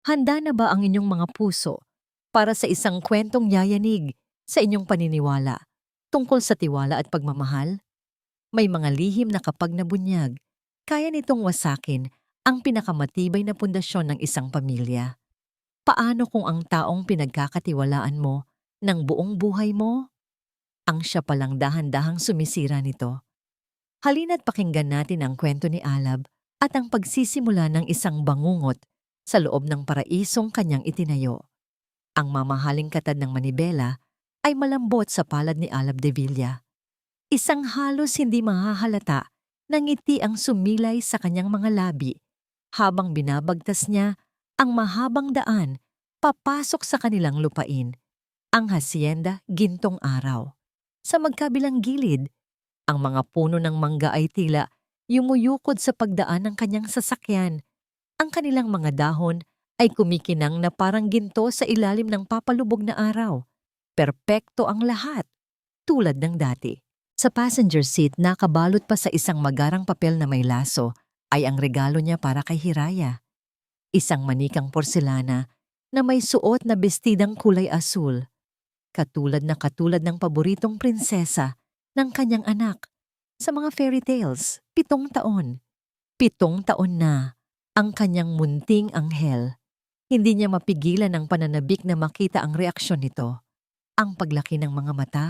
Handa na ba ang inyong mga puso para sa isang kwentong yayanig sa inyong paniniwala tungkol sa tiwala at pagmamahal? May mga lihim na kapag nabunyag, kaya nitong wasakin ang pinakamatibay na pundasyon ng isang pamilya. Paano kung ang taong pinagkakatiwalaan mo ng buong buhay mo, ang siya palang dahan-dahang sumisira nito? Halina't pakinggan natin ang kwento ni Alab at ang pagsisimula ng isang bangungot sa loob ng paraisong kanyang itinayo. Ang mamahaling katad ng manibela ay malambot sa palad ni Alab de Villa. Isang halos hindi mahahalata na ngiti ang sumilay sa kanyang mga labi habang binabagtas niya ang mahabang daan papasok sa kanilang lupain, ang hacienda Gintong Araw. Sa magkabilang gilid, ang mga puno ng mangga ay tila yumuyukod sa pagdaan ng kanyang sasakyan. Ang kanilang mga dahon ay kumikinang na parang ginto sa ilalim ng papalubog na araw. Perpekto ang lahat, tulad ng dati. Sa passenger seat, nakabalot pa sa isang magarang papel na may laso, ay ang regalo niya para kay Hiraya. Isang manikang porselana na may suot na bestidang kulay asul, katulad ng paboritong prinsesa ng kanyang anak. Sa mga fairy tales, 7 taon. 7 taon na ang kanyang munting anghel. Hindi niya mapigilan ang pananabik na makita ang reaksyon nito. Ang paglaki ng mga mata,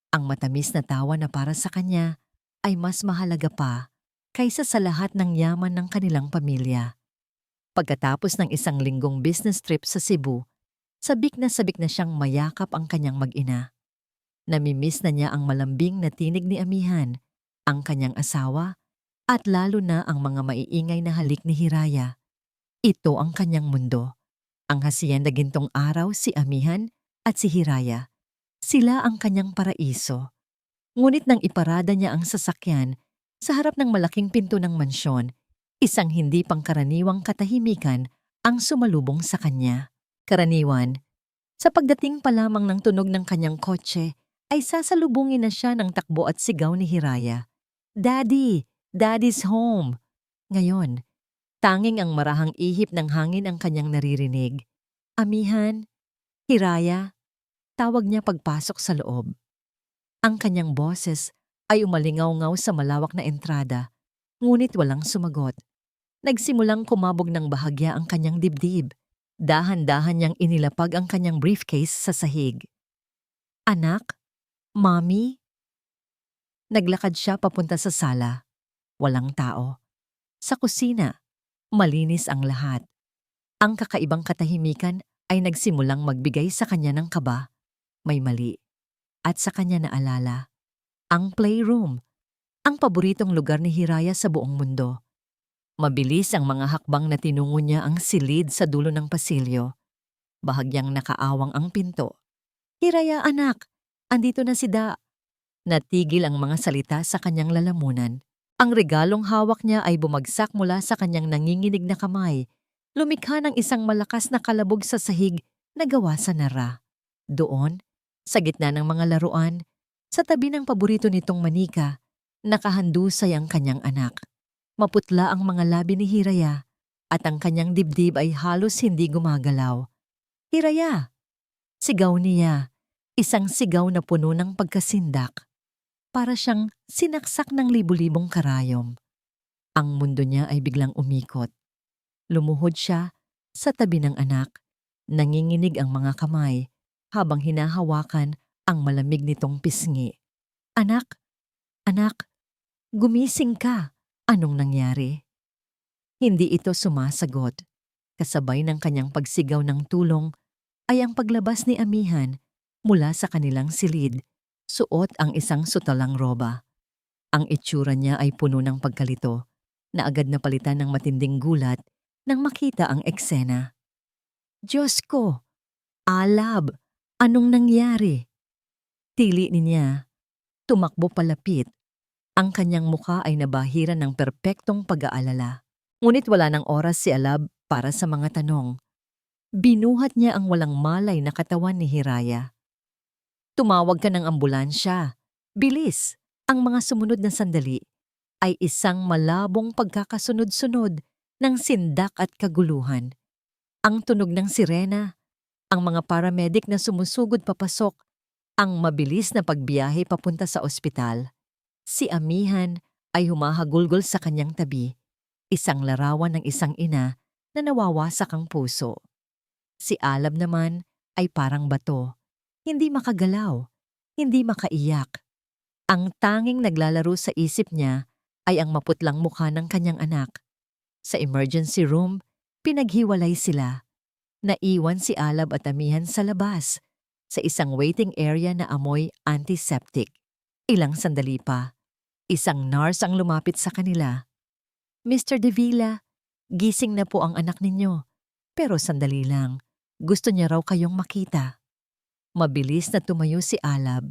ang matamis na tawa na para sa kanya ay mas mahalaga pa kaysa sa lahat ng yaman ng kanilang pamilya. Pagkatapos ng isang linggong business trip sa Cebu, sabik na siyang mayakap ang kanyang mag-ina. Namimiss na niya ang malambing na tinig ni Amihan, ang kanyang asawa, at lalo na ang mga maiingay na halik ni Hiraya. Ito ang kanyang mundo. Ang hacienda Gintong Araw, si Amihan at si Hiraya. Sila ang kanyang paraiso. Ngunit nang iparada niya ang sasakyan sa harap ng malaking pinto ng mansyon, isang hindi pangkaraniwang katahimikan ang sumalubong sa kanya. Karaniwan, sa pagdating pa lamang ng tunog ng kanyang kotse, ay sasalubungin na siya ng takbo at sigaw ni Hiraya. "Daddy! Daddy's home!" Ngayon, tanging ang marahang ihip ng hangin ang kanyang naririnig. "Amihan, Hiraya," tawag niya pagpasok sa loob. Ang kanyang boses ay umalingaw-ngaw sa malawak na entrada, ngunit walang sumagot. Nagsimulang kumabog ng bahagya ang kanyang dibdib. Dahan-dahan niyang inilapag ang kanyang briefcase sa sahig. "Anak? Mommy?" Naglakad siya papunta sa sala. Walang tao. Sa kusina, malinis ang lahat. Ang kakaibang katahimikan ay nagsimulang magbigay sa kanya ng kaba. May mali. At sa kanya naalala, ang playroom, ang paboritong lugar ni Hiraya sa buong mundo. Mabilis ang mga hakbang na tinungo niya ang silid sa dulo ng pasilyo. Bahagyang nakaawang ang pinto. "Hiraya, anak! Andito na si Da." Natigil ang mga salita sa kanyang lalamunan. Ang regalong hawak niya ay bumagsak mula sa kanyang nanginginig na kamay. Lumikha ng isang malakas na kalabog sa sahig na gawa sa nara. Doon, sa gitna ng mga laruan, sa tabi ng paborito nitong manika, nakahandusay ang kanyang anak. Maputla ang mga labi ni Hiraya at ang kanyang dibdib ay halos hindi gumagalaw. "Hiraya!" Sigaw niya, isang sigaw na puno ng pagkasindak. Para siyang sinaksak ng libu-libong karayom. Ang mundo niya ay biglang umikot. Lumuhod siya sa tabi ng anak. Nanginginig ang mga kamay habang hinahawakan ang malamig nitong pisngi. "Anak! Anak! Gumising ka! Anong nangyari?" Hindi ito sumasagot. Kasabay ng kanyang pagsigaw ng tulong ay ang paglabas ni Amihan mula sa kanilang silid. Suot ang isang sutalang roba. Ang itsura niya ay puno ng pagkalito, na agad na palitan ng matinding gulat nang makita ang eksena. "Diyos ko! Alab! Anong nangyari?" Tili niya. Tumakbo palapit. Ang kanyang mukha ay nabahiran ng perpektong pag-aalala. Ngunit wala ng oras si Alab para sa mga tanong. Binuhat niya ang walang malay na katawan ni Hiraya. "Tumawag ka ng ambulansya. Bilis!" Ang mga sumunod na sandali ay isang malabong pagkakasunod-sunod ng sindak at kaguluhan. Ang tunog ng sirena, ang mga paramedic na sumusugod papasok, ang mabilis na pagbiyahe papunta sa ospital. Si Amihan ay humahagulgol sa kanyang tabi, isang larawan ng isang ina na nawawasak ang puso. Si Alab naman ay parang bato, hindi makagalaw, hindi makaiyak. Ang tanging naglalaro sa isip niya ay ang maputlang mukha ng kanyang anak. Sa emergency room, pinaghiwalay sila. Naiwan si Alab at Amihan sa labas, sa isang waiting area na amoy antiseptic. Ilang sandali pa, isang nurse ang lumapit sa kanila. Mr. De Villa, gising na po ang anak ninyo. Pero sandali lang, gusto niya raw kayong makita. Mabilis na tumayo si Alab.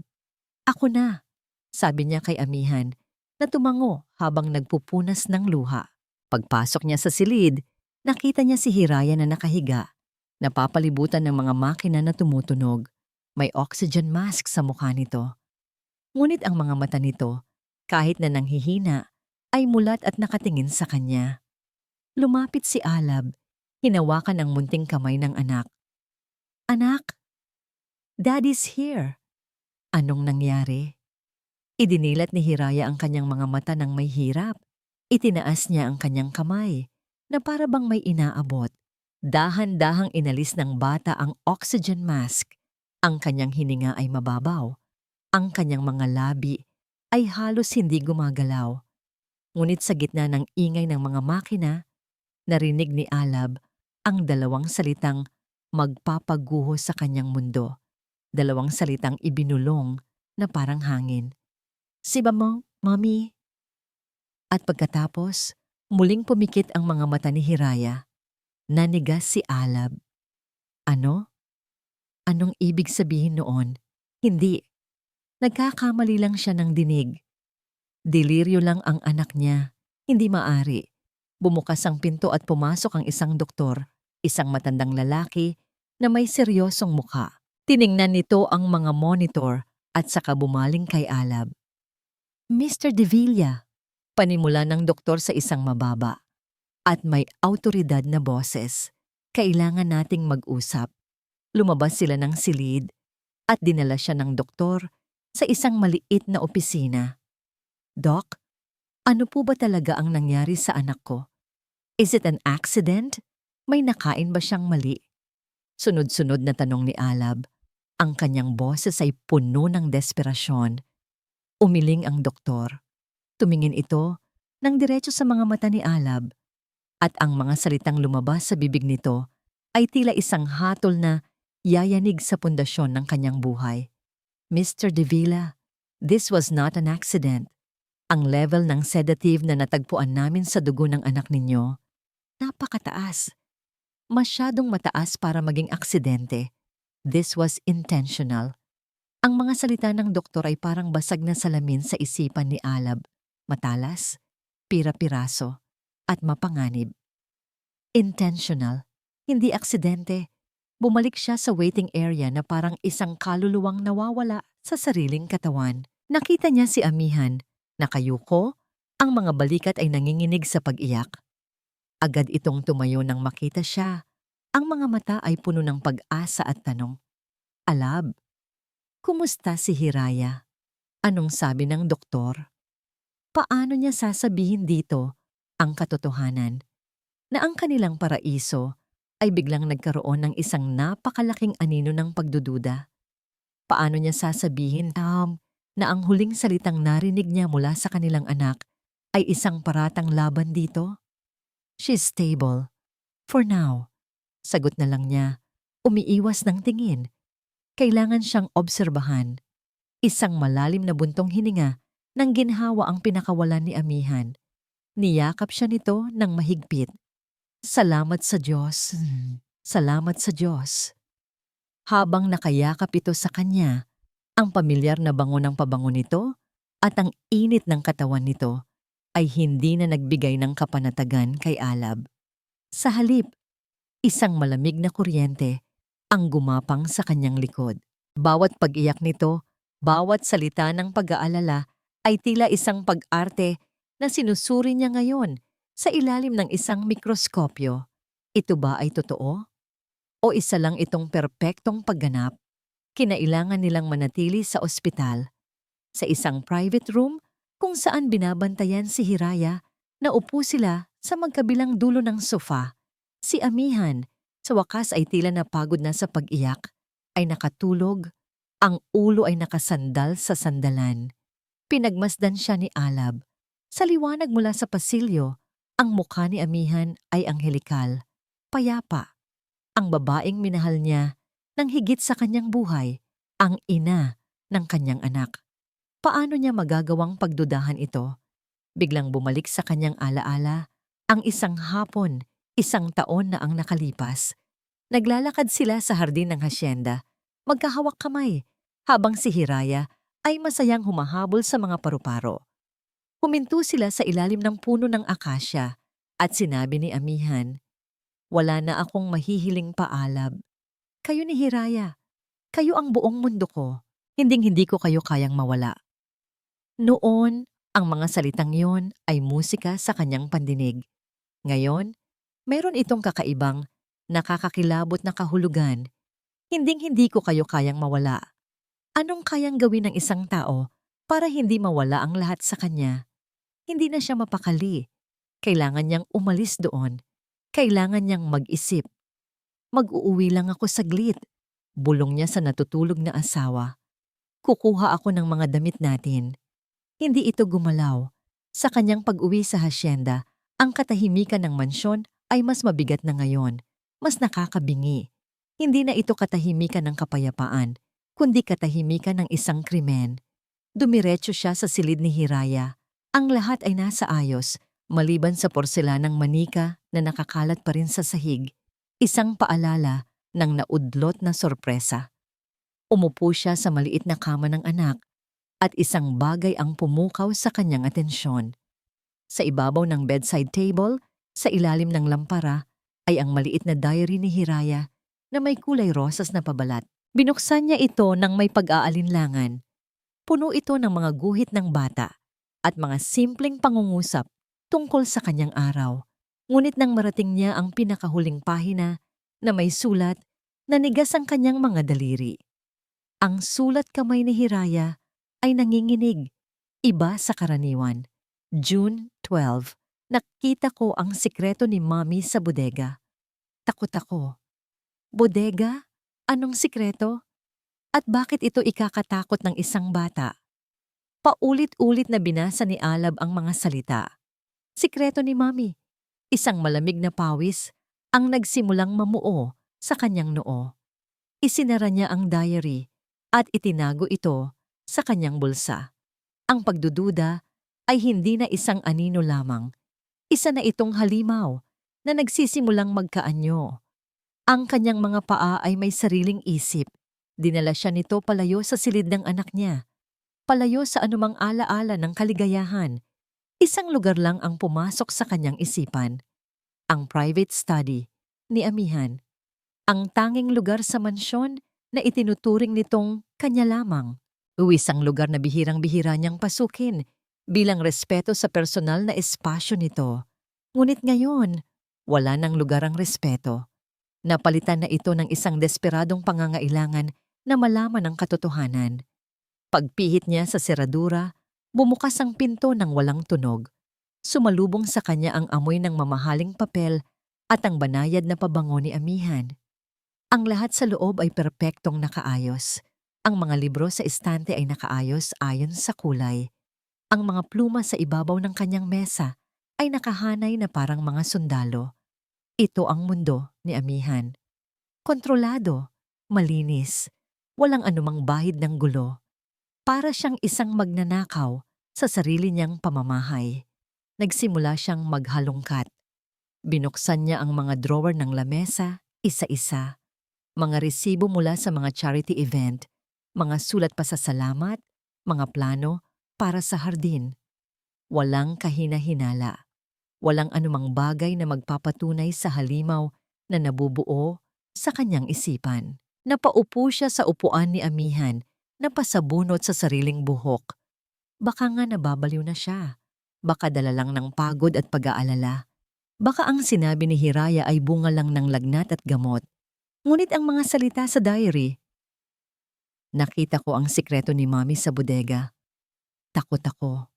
Ako na, sabi niya kay Amihan, na tumango habang nagpupunas ng luha. Pagpasok niya sa silid, nakita niya si Hiraya na nakahiga, napapalibutan ng mga makina na tumutunog. May oxygen mask sa mukha nito. Ngunit ang mga mata nito, kahit na nanghihina, ay mulat at nakatingin sa kanya. Lumapit si Alab, hinawakan ang munting kamay ng anak. Anak, Daddy's here. Anong nangyari? Idinilat ni Hiraya ang kanyang mga mata ng may hirap. Itinaas niya ang kanyang kamay, na para bang may inaabot. Dahan-dahang inalis ng bata ang oxygen mask. Ang kanyang hininga ay mababaw. Ang kanyang mga labi ay halos hindi gumagalaw. Ngunit sa gitna ng ingay ng mga makina, narinig ni Alab ang dalawang salitang magpapaguho sa kanyang mundo. Dalawang salitang ibinulong na parang hangin. Siba mo, Mommy? At pagkatapos, muling pumikit ang mga mata ni Hiraya. Nanigas si Alab. Ano? Anong ibig sabihin noon? Hindi. Nagkakamali lang siya ng dinig. Deliryo lang ang anak niya. Hindi maari. Bumukas ang pinto at pumasok ang isang doktor, isang matandang lalaki na may seryosong mukha. Tiningnan nito ang mga monitor at saka bumaling kay Alab. Mr. De Villa, panimula ng doktor sa isang mababa at may awtoridad na boses. Kailangan nating mag-usap. Lumabas sila ng silid at dinala siya ng doktor sa isang maliit na opisina. Doc, ano po ba talaga ang nangyari sa anak ko? Is it an accident? May nakain ba siyang mali? Sunod-sunod na tanong ni Alab. Ang kanyang boses ay puno ng desperasyon. Umiling ang doktor. Tumingin ito ng diretso sa mga mata ni Alab. At ang mga salitang lumabas sa bibig nito ay tila isang hatol na yayanig sa pundasyon ng kanyang buhay. Mr. De Villa, this was not an accident. Ang level ng sedative na natagpuan namin sa dugo ng anak ninyo, napakataas. Masyadong mataas para maging aksidente. This was intentional. Ang mga salita ng doktor ay parang basag na salamin sa isipan ni Alab. Matalas, pira-piraso, at mapanganib. Intentional, hindi aksidente. Bumalik siya sa waiting area na parang isang kaluluwang nawawala sa sariling katawan. Nakita niya si Amihan, nakayuko, ang mga balikat ay nanginginig sa pag-iyak. Agad itong tumayo nang makita siya. Ang mga mata ay puno ng pag-asa at tanong. Alab, kumusta si Hiraya? Anong sabi ng doktor? Paano niya sasabihin dito ang katotohanan na ang kanilang paraiso ay biglang nagkaroon ng isang napakalaking anino ng pagdududa? Paano niya sasabihin na ang huling salitang narinig niya mula sa kanilang anak ay isang paratang laban dito? She's stable. For now. Sagot na lang niya, umiiwas ng tingin. Kailangan siyang obserbahan. Isang malalim na buntong hininga nang ginhawa ang pinakawalan ni Amihan. Niyakap siya nito ng mahigpit. Salamat sa Diyos. Salamat sa Diyos. Habang nakayakap ito sa kanya, ang pamilyar na bango ng pabango nito at ang init ng katawan nito ay hindi na nagbigay ng kapanatagan kay Alab. Sa halip, isang malamig na kuryente ang gumapang sa kanyang likod. Bawat pag-iyak nito, bawat salita ng pag-aalala ay tila isang pag-arte na sinusuri niya ngayon sa ilalim ng isang mikroskopyo. Ito ba ay totoo o isa lang itong perpektong pagganap, kinailangan nilang manatili sa ospital, sa isang private room kung saan binabantayan si Hiraya na upo sila sa magkabilang dulo ng sofa. Si Amihan, sa wakas ay tila napagod na sa pag-iyak, ay nakatulog, ang ulo ay nakasandal sa sandalan. Pinagmasdan siya ni Alab. Sa liwanag mula sa pasilyo, ang mukha ni Amihan ay anghelikal, payapa. Ang babaeng minahal niya nang higit sa kanyang buhay, ang ina ng kanyang anak. Paano niya magagawang pagdudahan ito? Biglang bumalik sa kanyang alaala ang isang hapon, 1 taon na ang nakalipas. Naglalakad sila sa hardin ng hasyenda, magkahawak kamay, habang si Hiraya ay masayang humahabol sa mga paru-paro. Huminto sila sa ilalim ng puno ng akasya at sinabi ni Amihan, "Wala na akong mahihiling paalab. Kayo ni Hiraya, kayo ang buong mundo ko. Hinding-hindi ko kayo kayang mawala." Noon, ang mga salitang yon ay musika sa kanyang pandinig. Ngayon, meron itong kakaibang, nakakakilabot na kahulugan. Hinding-hindi ko kayo kayang mawala. Anong kayang gawin ng isang tao para hindi mawala ang lahat sa kanya? Hindi na siya mapakali. Kailangan niyang umalis doon. Kailangan niyang mag-isip. "Mag-uuwi lang ako saglit," bulong niya sa natutulog na asawa. "Kukuha ako ng mga damit natin." Hindi ito gumalaw. Sa kanyang pag-uwi sa hasyenda, ang katahimikan ng mansyon ay mas mabigat na ngayon, mas nakakabingi. Hindi na ito katahimikan ng kapayapaan, kundi katahimikan ng isang krimen. Dumiretso siya sa silid ni Hiraya. Ang lahat ay nasa ayos, maliban sa porselanang manika na nakakalat pa rin sa sahig. Isang paalala ng naudlot na sorpresa. Umupo siya sa maliit na kama ng anak at isang bagay ang pumukaw sa kanyang atensyon. Sa ibabaw ng bedside table, sa ilalim ng lampara, ay ang maliit na diary ni Hiraya na may kulay rosas na pabalat. Binuksan niya ito nang may pag-aalinlangan. Puno ito ng mga guhit ng bata at mga simpleng pangungusap tungkol sa kanyang araw. Ngunit nang marating niya ang pinakahuling pahina na may sulat, nanigas ang kanyang mga daliri. Ang sulat kamay ni Hiraya ay nanginginig, iba sa karaniwan. June 12, nakita ko ang sikreto ni Mommy sa bodega. Takot ako. Bodega? Anong sikreto? At bakit ito ikakatakot ng isang bata? Paulit-ulit na binasa ni Alab ang mga salita. Sikreto ni Mommy. Isang malamig na pawis ang nagsimulang mamuo sa kanyang noo. Isinara niya ang diary at itinago ito sa kanyang bulsa. Ang pagdududa ay hindi na isang anino lamang. Isa na itong halimaw na nagsisimulang magkaanyo. Ang kanyang mga paa ay may sariling isip. Dinala siya nito palayo sa silid ng anak niya. Palayo sa anumang alaala ng kaligayahan. Isang lugar lang ang pumasok sa kanyang isipan. Ang private study ni Amihan. Ang tanging lugar sa mansyon na itinuturing nitong kanya lamang. Isang lugar na bihirang-bihira niyang pasukin bilang respeto sa personal na espasyo nito. Ngunit ngayon, wala nang lugar ang respeto. Napalitan na ito ng isang desperadong pangangailangan na malaman ang katotohanan. Pagpihit niya sa seradura, bumukas ang pinto ng walang tunog. Sumalubong sa kanya ang amoy ng mamahaling papel at ang banayad na pabango ni Amihan. Ang lahat sa loob ay perpektong nakaayos. Ang mga libro sa estante ay nakaayos ayon sa kulay. Ang mga pluma sa ibabaw ng kanyang mesa ay nakahanay na parang mga sundalo. Ito ang mundo ni Amihan. Kontrolado, malinis, walang anumang bahid ng gulo. Para siyang isang magnanakaw sa sarili niyang pamamahay. Nagsimula siyang maghalongkat. Binuksan niya ang mga drawer ng lamesa, isa-isa. Mga resibo mula sa mga charity event, mga sulat pasasalamat, mga plano para sa hardin. Walang kahina-hinala. Walang anumang bagay na magpapatunay sa halimaw na nabubuo sa kanyang isipan. Napaupo siya sa upuan ni Amihan na pasabunot sa sariling buhok. Baka nga nababaliw na siya. Baka dala lang ng pagod at pag-aalala. Baka ang sinabi ni Hiraya ay bunga lang ng lagnat at gamot. Ngunit ang mga salita sa diary, nakita ko ang sikreto ni Mommy sa bodega. Takot ako.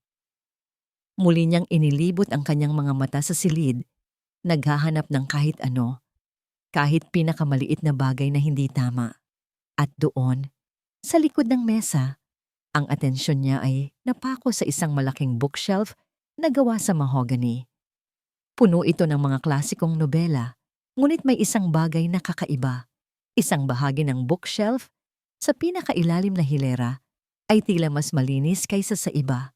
Muli niyang inilibot ang kanyang mga mata sa silid, naghahanap ng kahit ano, kahit pinakamaliit na bagay na hindi tama. At doon, sa likod ng mesa, ang atensyon niya ay napako sa isang malaking bookshelf na gawa sa mahogany. Puno ito ng mga klasikong nobela, ngunit may isang bagay na kakaiba. Isang bahagi ng bookshelf, sa pinakailalim na hilera, ay tila mas malinis kaysa sa iba,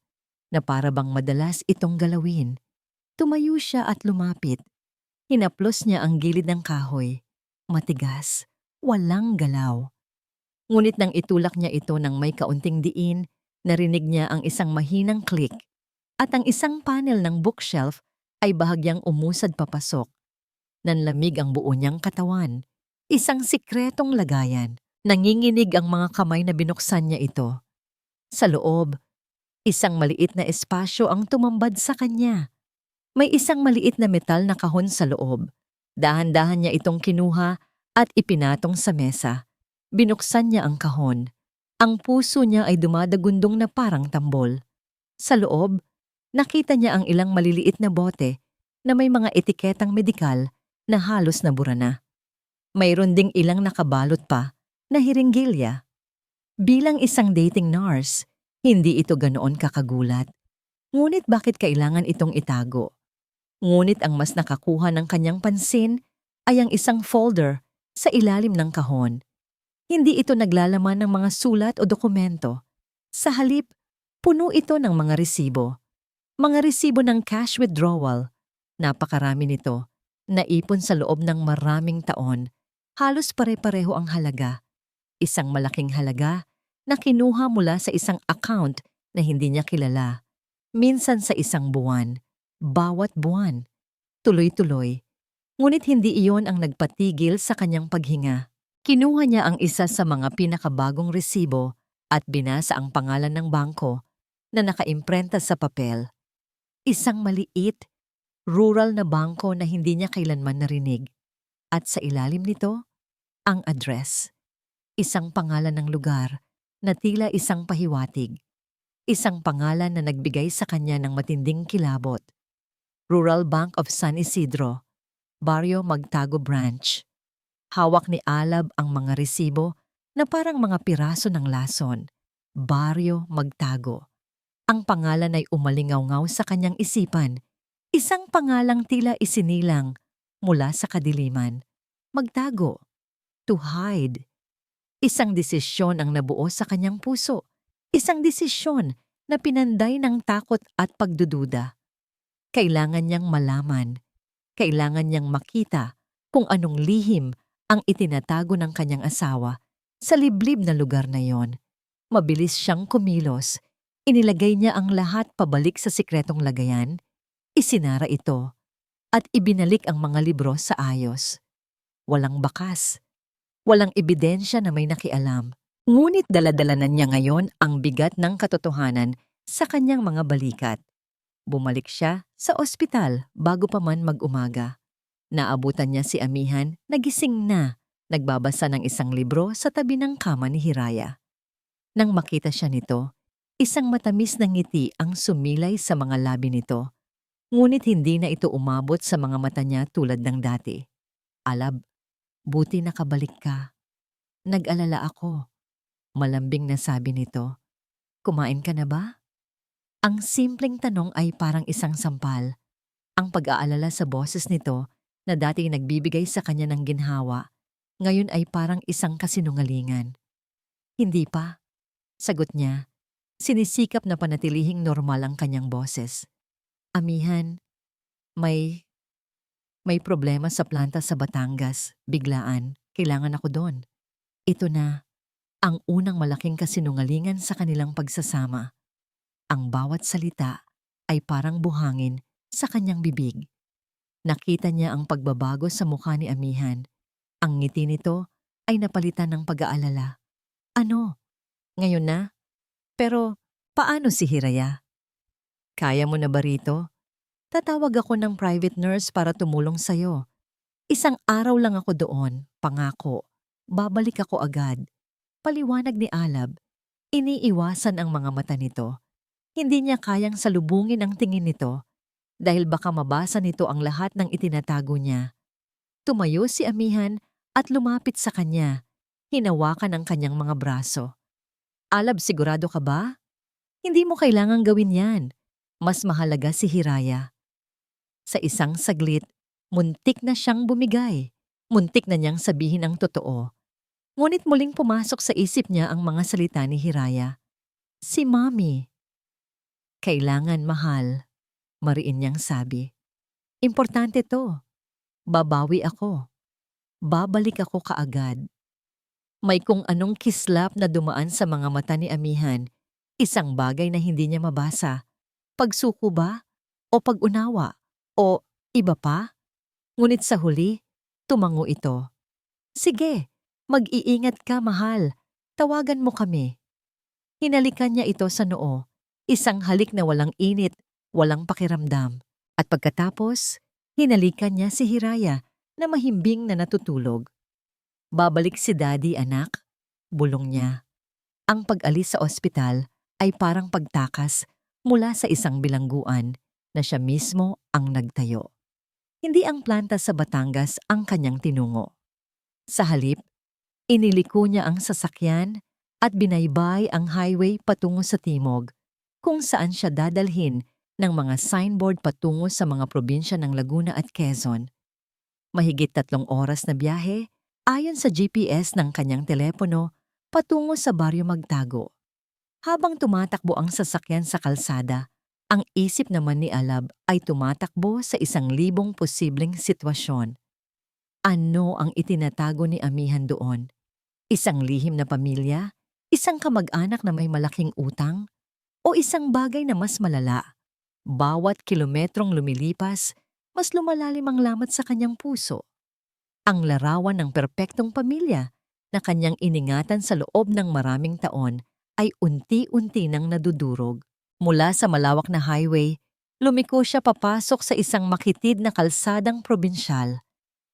na para bang madalas itong galawin. Tumayo siya at lumapit. Hinaplos niya ang gilid ng kahoy. Matigas, walang galaw. Ngunit nang itulak niya ito ng may kaunting diin, narinig niya ang isang mahinang click at ang isang panel ng bookshelf ay bahagyang umusad papasok. Nanlamig ang buo niyang katawan. Isang sikretong lagayan. Nanginginig ang mga kamay na binuksan niya ito. Sa loob, isang maliit na espasyo ang tumambad sa kanya. May isang maliit na metal na kahon sa loob. Dahan-dahan niya itong kinuha at ipinatong sa mesa. Binuksan niya ang kahon. Ang puso niya ay dumadagundong na parang tambol. Sa loob, nakita niya ang ilang maliliit na bote na may mga etiketang medikal na halos nabura na. Mayroon ding ilang nakabalot pa na hiringgilya. Bilang isang dating nurse, hindi ito ganoon kakagulat. Ngunit bakit kailangan itong itago? Ngunit ang mas nakakuha ng kanyang pansin ay ang isang folder sa ilalim ng kahon. Hindi ito naglalaman ng mga sulat o dokumento. Sa halip, puno ito ng mga resibo. Mga resibo ng cash withdrawal. Napakarami nito. Naipon sa loob ng maraming taon. Halos pare-pareho ang halaga. Isang malaking halaga na kinuha mula sa isang account na hindi niya kilala. Minsan sa isang buwan. Bawat buwan. Tuloy-tuloy. Ngunit hindi iyon ang nagpatigil sa kanyang paghinga. Kinuha niya ang isa sa mga pinakabagong resibo at binasa ang pangalan ng bangko na nakaimprenta sa papel. Isang maliit, rural na bangko na hindi niya kailanman narinig. At sa ilalim nito, ang address. Isang pangalan ng lugar na tila isang pahiwatig. Isang pangalan na nagbigay sa kanya ng matinding kilabot. Rural Bank of San Isidro, Barrio Magtago Branch. Hawak ni Alab ang mga resibo na parang mga piraso ng lason. Barrio Magtago. Ang pangalan ay umalingaw-ngaw sa kanyang isipan. Isang pangalang tila isinilang mula sa kadiliman. Magtago. To hide. Isang desisyon ang nabuo sa kanyang puso. Isang desisyon na pinanday ng takot at pagdududa. Kailangan niyang malaman. Kailangan niyang makita kung anong lihim ang itinatago ng kanyang asawa sa liblib na lugar na yon. Mabilis siyang kumilos. Inilagay niya ang lahat pabalik sa sikretong lagayan. Isinara ito at ibinalik ang mga libro sa ayos. Walang bakas. Walang ebidensya na may nakialam. Ngunit daladalanan niya ngayon ang bigat ng katotohanan sa kanyang mga balikat. Bumalik siya sa ospital bago pa man mag-umaga. Naabutan niya si Amihan, nagising na, nagbabasa ng isang libro sa tabi ng kama ni Hiraya. Nang makita siya nito, isang matamis na ngiti ang sumilay sa mga labi nito. Ngunit hindi na ito umabot sa mga mata niya tulad ng dati. Alab, buti nakabalik ka. Nag-alala ako. Malambing na sabi nito. Kumain ka na ba? Ang simpleng tanong ay parang isang sampal. Ang pag-aalala sa boses nito na dati nagbibigay sa kanya ng ginhawa, ngayon ay parang isang kasinungalingan. Hindi pa, sagot niya. Sinisikap na panatilihing normal ang kanyang boses. Amihan, may problema sa planta sa Batangas. Biglaan, kailangan ako doon. Ito na, ang unang malaking kasinungalingan sa kanilang pagsasama. Ang bawat salita ay parang buhangin sa kanyang bibig. Nakita niya ang pagbabago sa mukha ni Amihan. Ang ngiti nito ay napalitan ng pag-aalala. Ano? Ngayon na? Pero paano si Hiraya? Kaya mo na ba rito? Tatawag ako ng private nurse para tumulong sa'yo. Isang araw lang ako doon, pangako. Babalik ako agad. Paliwanag ni Alab, iniiwasan ang mga mata nito. Hindi niya kayang salubungin ang tingin nito dahil baka mabasa nito ang lahat ng itinatago niya. Tumayo si Amihan at lumapit sa kanya. Hinawakan ang kanyang mga braso. Alab, sigurado ka ba? Hindi mo kailangang gawin yan. Mas mahalaga si Hiraya. Sa isang saglit, muntik na siyang bumigay. Muntik na niyang sabihin ang totoo. Ngunit muling pumasok sa isip niya ang mga salita ni Hiraya. Si Mommy. Kailangan, mahal. Mariin niyang sabi. Importante to. Babawi ako. Babalik ako kaagad. May kung anong kislap na dumaan sa mga mata ni Amihan. Isang bagay na hindi niya mabasa. Pagsuko ba? O pag-unawa? O iba pa? Ngunit sa huli, tumango ito. Sige, mag-iingat ka, mahal. Tawagan mo kami. Hinalikan niya ito sa noo. Isang halik na walang init, walang pakiramdam. At pagkatapos, hinalikan niya si Hiraya na mahimbing na natutulog. Babalik si Daddy, anak. Bulong niya. Ang pag-alis sa ospital ay parang pagtakas mula sa isang bilangguan na siya mismo ang nagtayo. Hindi ang planta sa Batangas ang kanyang tinungo. Sa halip, iniliko niya ang sasakyan at binaybay ang highway patungo sa timog, kung saan siya dadalhin ng mga signboard patungo sa mga probinsya ng Laguna at Quezon. Mahigit 3 oras na biyahe, ayon sa GPS ng kanyang telepono, patungo sa Baryo Magtago. Habang tumatakbo ang sasakyan sa kalsada, ang isip naman ni Alab ay tumatakbo sa 1,000 posibleng sitwasyon. Ano ang itinatago ni Amihan doon? Isang lihim na pamilya? Isang kamag-anak na may malaking utang? O isang bagay na mas malala? Bawat kilometrong lumilipas, mas lumalalim ang lamat sa kanyang puso. Ang larawan ng perpektong pamilya na kanyang iningatan sa loob ng maraming taon ay unti-unti nang nadudurog. Mula sa malawak na highway, lumiko siya papasok sa isang makitid na kalsadang probinsyal.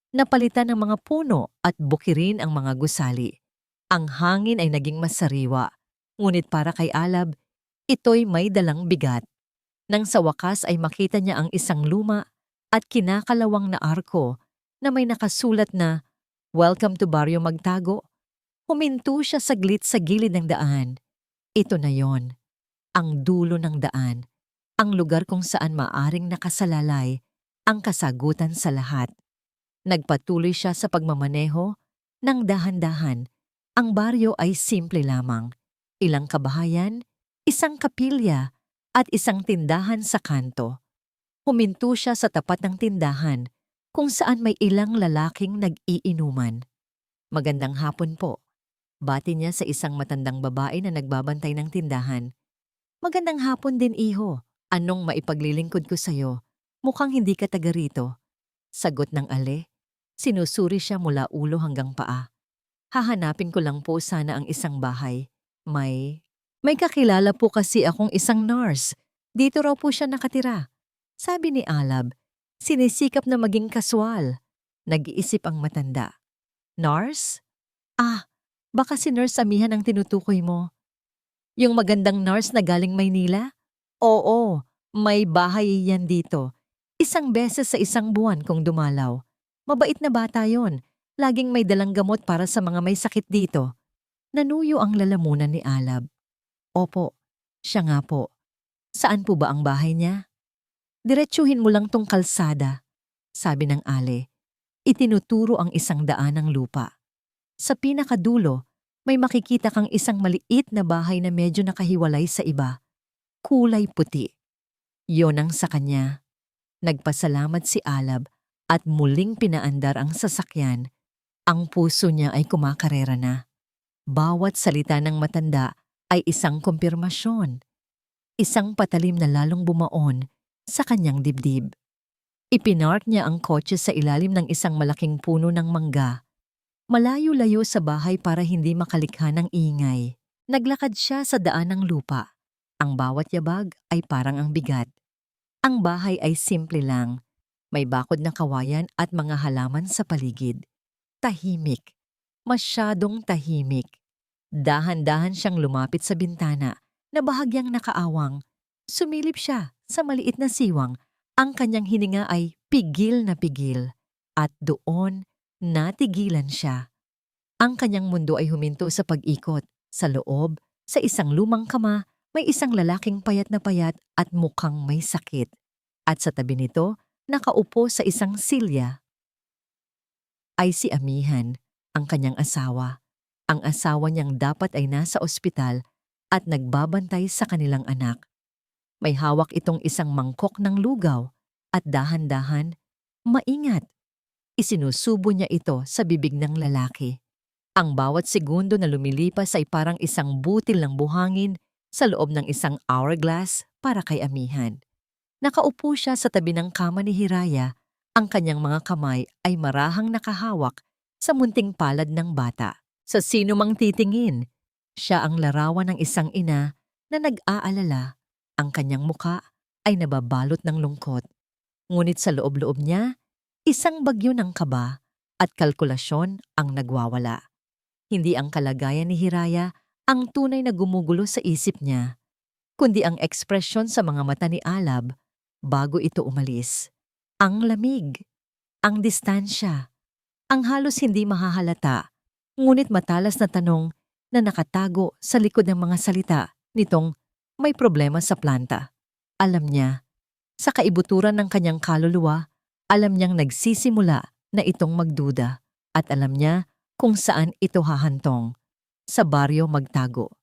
Napalitan ng mga puno at bukirin ang mga gusali. Ang hangin ay naging masariwa, ngunit para kay Alab, ito'y may dalang bigat. Nang sa wakas ay makita niya ang isang luma at kinakalawang na arko na may nakasulat na, "Welcome to Baryo Magtago." Huminto siya saglit sa gilid ng daan. Ito na yon, ang dulo ng daan, ang lugar kung saan maaring nakasalalay ang kasagutan sa lahat. Nagpatuloy siya sa pagmamaneho ng dahan-dahan. Ang baryo ay simple lamang. Ilang kabahayan, isang kapilya, at isang tindahan sa kanto. Huminto siya sa tapat ng tindahan kung saan may ilang lalaking nag-iinuman. Magandang hapon po. Bati niya sa isang matandang babae na nagbabantay ng tindahan. Magandang hapon din, iho. Anong maipaglilingkod ko sa'yo? Mukhang hindi ka taga rito. Sagot ng ale. Sinusuri siya mula ulo hanggang paa. Hahanapin ko lang po sana ang isang bahay. May kakilala po kasi akong isang nurse. Dito raw po siya nakatira. Sabi ni Alab, sinisikap na maging kaswal. Nag-iisip ang matanda. Nurse? Ah, baka si Nurse Amihan ang tinutukoy mo. Yung magandang nurse na galing Maynila? Oo, may bahay yan dito. 1 beses sa 1 buwan kung dumalaw. Mabait na bata yon. Laging may dalang gamot para sa mga may sakit dito. Nanuyo ang lalamunan ni Alab. Opo, siya nga po. Saan po ba ang bahay niya? Diretsuhin mo lang tong kalsada, sabi ng ale. Itinuturo ang 100 ng lupa. Sa pinakadulo, may makikita kang isang maliit na bahay na medyo nakahiwalay sa iba. Kulay puti. Yon ang sa kanya. Nagpasalamat si Alab at muling pinaandar ang sasakyan. Ang puso niya ay kumakarera na. Bawat salita ng matanda ay isang kumpirmasyon. Isang patalim na lalong bumaon sa kanyang dibdib. Ipinark niya ang kotse sa ilalim ng isang malaking puno ng mangga. Malayo-layo sa bahay para hindi makalikha ng ingay. Naglakad siya sa daan ng lupa. Ang bawat yabag ay parang ang bigat. Ang bahay ay simple lang. May bakod na kawayan at mga halaman sa paligid. Tahimik. Masyadong tahimik. Dahan-dahan siyang lumapit sa bintana na bahagyang nakaawang. Sumilip siya sa maliit na siwang. Ang kanyang hininga ay pigil na pigil. At doon, natigilan siya. Ang kanyang mundo ay huminto sa pag-ikot. Sa loob, sa isang lumang kama, may isang lalaking payat na payat at mukhang may sakit. At sa tabi nito, nakaupo sa isang silya, ay si Amihan, ang kanyang asawa. Ang asawa niyang dapat ay nasa ospital at nagbabantay sa kanilang anak. May hawak itong isang mangkok ng lugaw at dahan-dahan, maingat. Isinusubo niya ito sa bibig ng lalaki. Ang bawat segundo na lumilipas ay parang isang butil ng buhangin sa loob ng isang hourglass para kay Amihan. Nakaupo siya sa tabi ng kama ni Hiraya. Ang kanyang mga kamay ay marahang nakahawak sa munting palad ng bata. Sa sino mang titingin, siya ang larawan ng isang ina na nag-aalala. Ang kanyang muka ay nababalot ng lungkot. Ngunit sa loob-loob niya, isang bagyo ng kaba at kalkulasyon ang nagwawala. Hindi ang kalagayan ni Hiraya ang tunay na gumugulo sa isip niya, kundi ang ekspresyon sa mga mata ni Alab bago ito umalis. Ang lamig, ang distansya, ang halos hindi mahahalata, ngunit matalas na tanong na nakatago sa likod ng mga salita nitong may problema sa planta. Alam niya, sa kaibuturan ng kanyang kaluluwa, alam niyang nagsisimula na itong magduda at alam niya kung saan ito hahantong. Sa baryo magtago.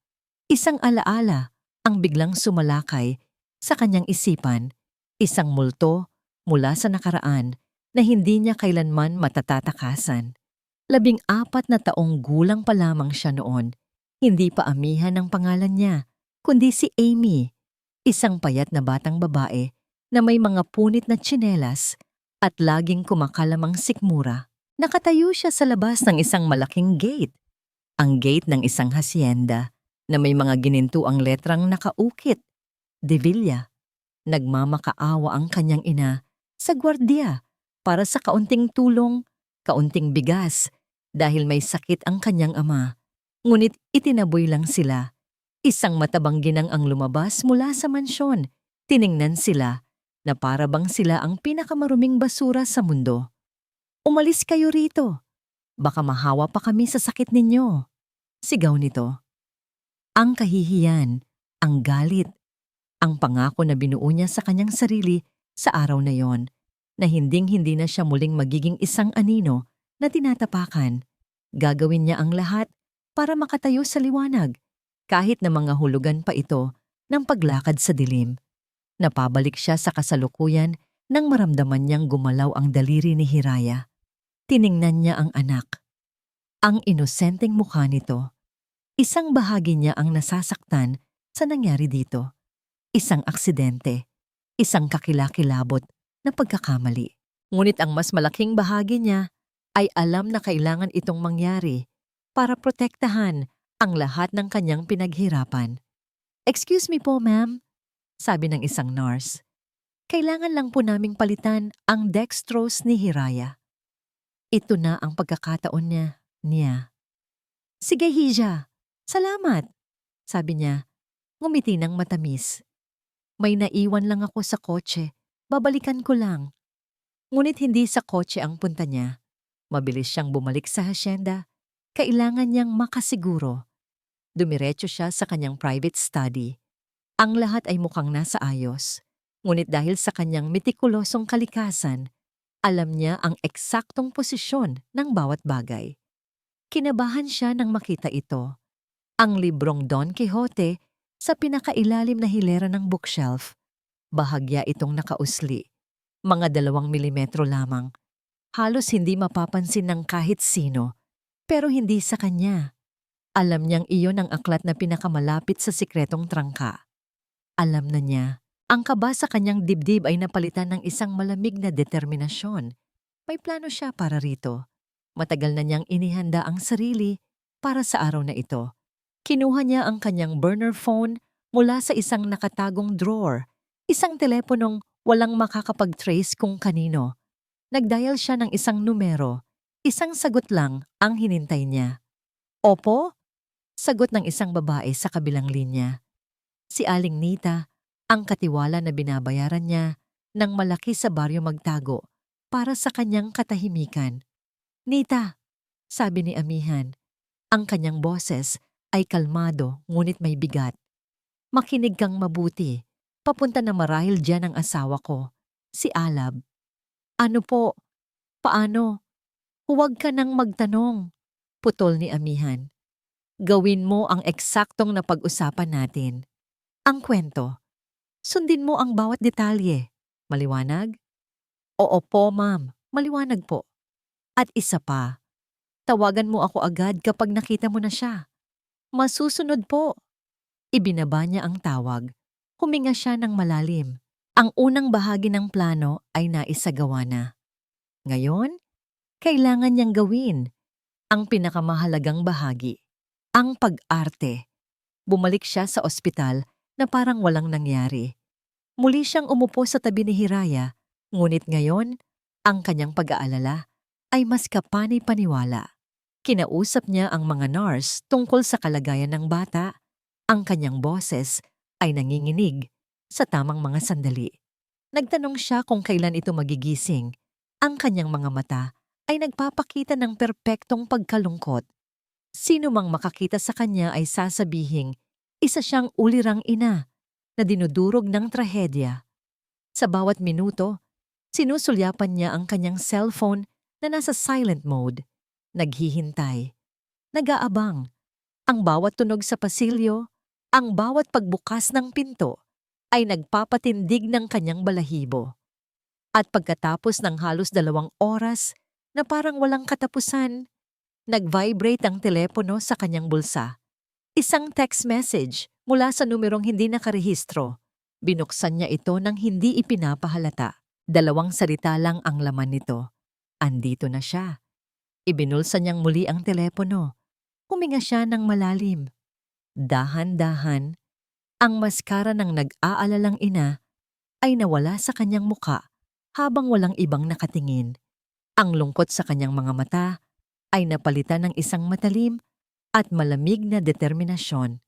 Isang alaala ang biglang sumalakay sa kanyang isipan, isang multo mula sa nakaraan na hindi niya kailanman matatatakasan. 14 na taong gulang pa lamang siya noon. Hindi pa Amihan ang pangalan niya, kundi si Amy, isang payat na batang babae na may mga punit na tsinelas at laging kumakalamang sikmura. Nakatayo siya sa labas ng isang malaking gate. Ang gate ng isang hacienda na may mga ginintuang letrang nakaukit. De Villa. Nagmamakaawa ang kanyang ina sa gwardiya para sa kaunting tulong, kaunting bigas dahil may sakit ang kanyang ama. Ngunit itinaboy lang sila. Isang matabang ginang ang lumabas mula sa mansyon. Tiningnan sila na para bang sila ang pinakamaruming basura sa mundo. Umalis kayo rito. Baka mahawa pa kami sa sakit ninyo. Sigaw nito. Ang kahihiyan, ang galit, ang pangako na binuo niya sa kanyang sarili sa araw na yon, na hinding-hindi na siya muling magiging isang anino na tinatapakan. Gagawin niya ang lahat para makatayo sa liwanag, kahit na mga hulugan pa ito ng paglakad sa dilim. Napabalik siya sa kasalukuyan nang maramdaman niyang gumalaw ang daliri ni Hiraya. Tiningnan niya ang anak. Ang inosenteng mukha nito. Isang bahagi niya ang nasasaktan sa nangyari dito. Isang aksidente. Isang kakilakilabot na pagkakamali. Ngunit ang mas malaking bahagi niya ay alam na kailangan itong mangyari para protektahan ang lahat ng kanyang pinaghirapan. "Excuse me po, ma'am," sabi ng isang nurse. "Kailangan lang po naming palitan ang dextrose ni Hiraya." Ito na ang pagkakataon niya. "Sige, Hija. Salamat," sabi niya. Ngumiti ng matamis. "May naiwan lang ako sa kotse. Babalikan ko lang." Ngunit hindi sa kotse ang punta niya. Mabilis siyang bumalik sa hacienda. Kailangan niyang makasiguro. Dumiretso siya sa kanyang private study. Ang lahat ay mukhang nasa ayos. Ngunit dahil sa kanyang metikulosong kalikasan, alam niya ang eksaktong posisyon ng bawat bagay. Kinabahan siya nang makita ito. Ang librong Don Quixote sa pinakailalim na hilera ng bookshelf. Bahagya itong nakausli. Mga 2 milimetro lamang. Halos hindi mapapansin ng kahit sino. Pero hindi sa kanya. Alam niyang iyon ang aklat na pinakamalapit sa sikretong trangka. Alam na niya. Ang kaba sa kanyang dibdib ay napalitan ng isang malamig na determinasyon. May plano siya para rito. Matagal na niyang inihanda ang sarili para sa araw na ito. Kinuha niya ang kanyang burner phone mula sa isang nakatagong drawer, isang teleponong Walang makakapag-trace kung kanino. Nag-dial siya ng isang numero. Isang sagot lang ang hinintay niya. Opo? Sagot ng isang babae sa kabilang linya. Si Aling Nita, ang katiwala na binabayaran niya ng malaki sa baryo Magtago para sa kanyang katahimikan. Nita, sabi ni Amihan. Ang kanyang boses ay kalmado ngunit may bigat. Makinig kang mabuti. Papunta na marahil diyan ang asawa ko, si Alab. Ano po? Paano? Huwag ka nang magtanong, putol ni Amihan. Gawin mo ang eksaktong napag-usapan natin. Ang kwento. Sundin mo ang bawat detalye. Maliwanag? Oo po, ma'am. Maliwanag po. At isa pa, tawagan mo ako agad kapag nakita mo na siya. Masusunod po. Ibinaba niya ang tawag. Huminga siya ng malalim. Ang unang bahagi ng plano ay naisagawa na. Ngayon, kailangan niyang gawin ang pinakamahalagang bahagi, ang pag-arte. Bumalik siya sa ospital na parang walang nangyari. Muli siyang umupo sa tabi ni Hiraya, ngunit ngayon, ang kanyang pag-aalala ay mas kapani-paniwala. Kinausap niya ang mga nurse tungkol sa kalagayan ng bata. Ang kanyang boses ay nanginginig sa tamang mga sandali. Nagtanong siya kung kailan ito magigising. Ang kanyang mga mata ay nagpapakita ng perpektong pagkalungkot. Sino mang makakita sa kanya ay sasabihing isa siyang ulirang ina na dinudurog ng trahedya. Sa bawat minuto, sinusulyapan niya ang kanyang cellphone na nasa silent mode. Naghihintay. Nag-aabang. Ang bawat tunog sa pasilyo, ang bawat pagbukas ng pinto ay nagpapatindig ng kanyang balahibo. At pagkatapos ng halos 2 oras na parang walang katapusan, nag-vibrate ang telepono sa kanyang bulsa. Isang text message mula sa numerong hindi nakarehistro. Binuksan niya ito nang hindi ipinapahalata. 2 salita lang ang laman nito. Andito na siya. Ibinulsa niyang muli ang telepono. Huminga siya ng malalim. Dahan-dahan, ang maskara ng nag-aalalang ina ay nawala sa kanyang muka habang walang ibang nakatingin. Ang lungkot sa kanyang mga mata ay napalitan ng isang matalim at malamig na determinasyon.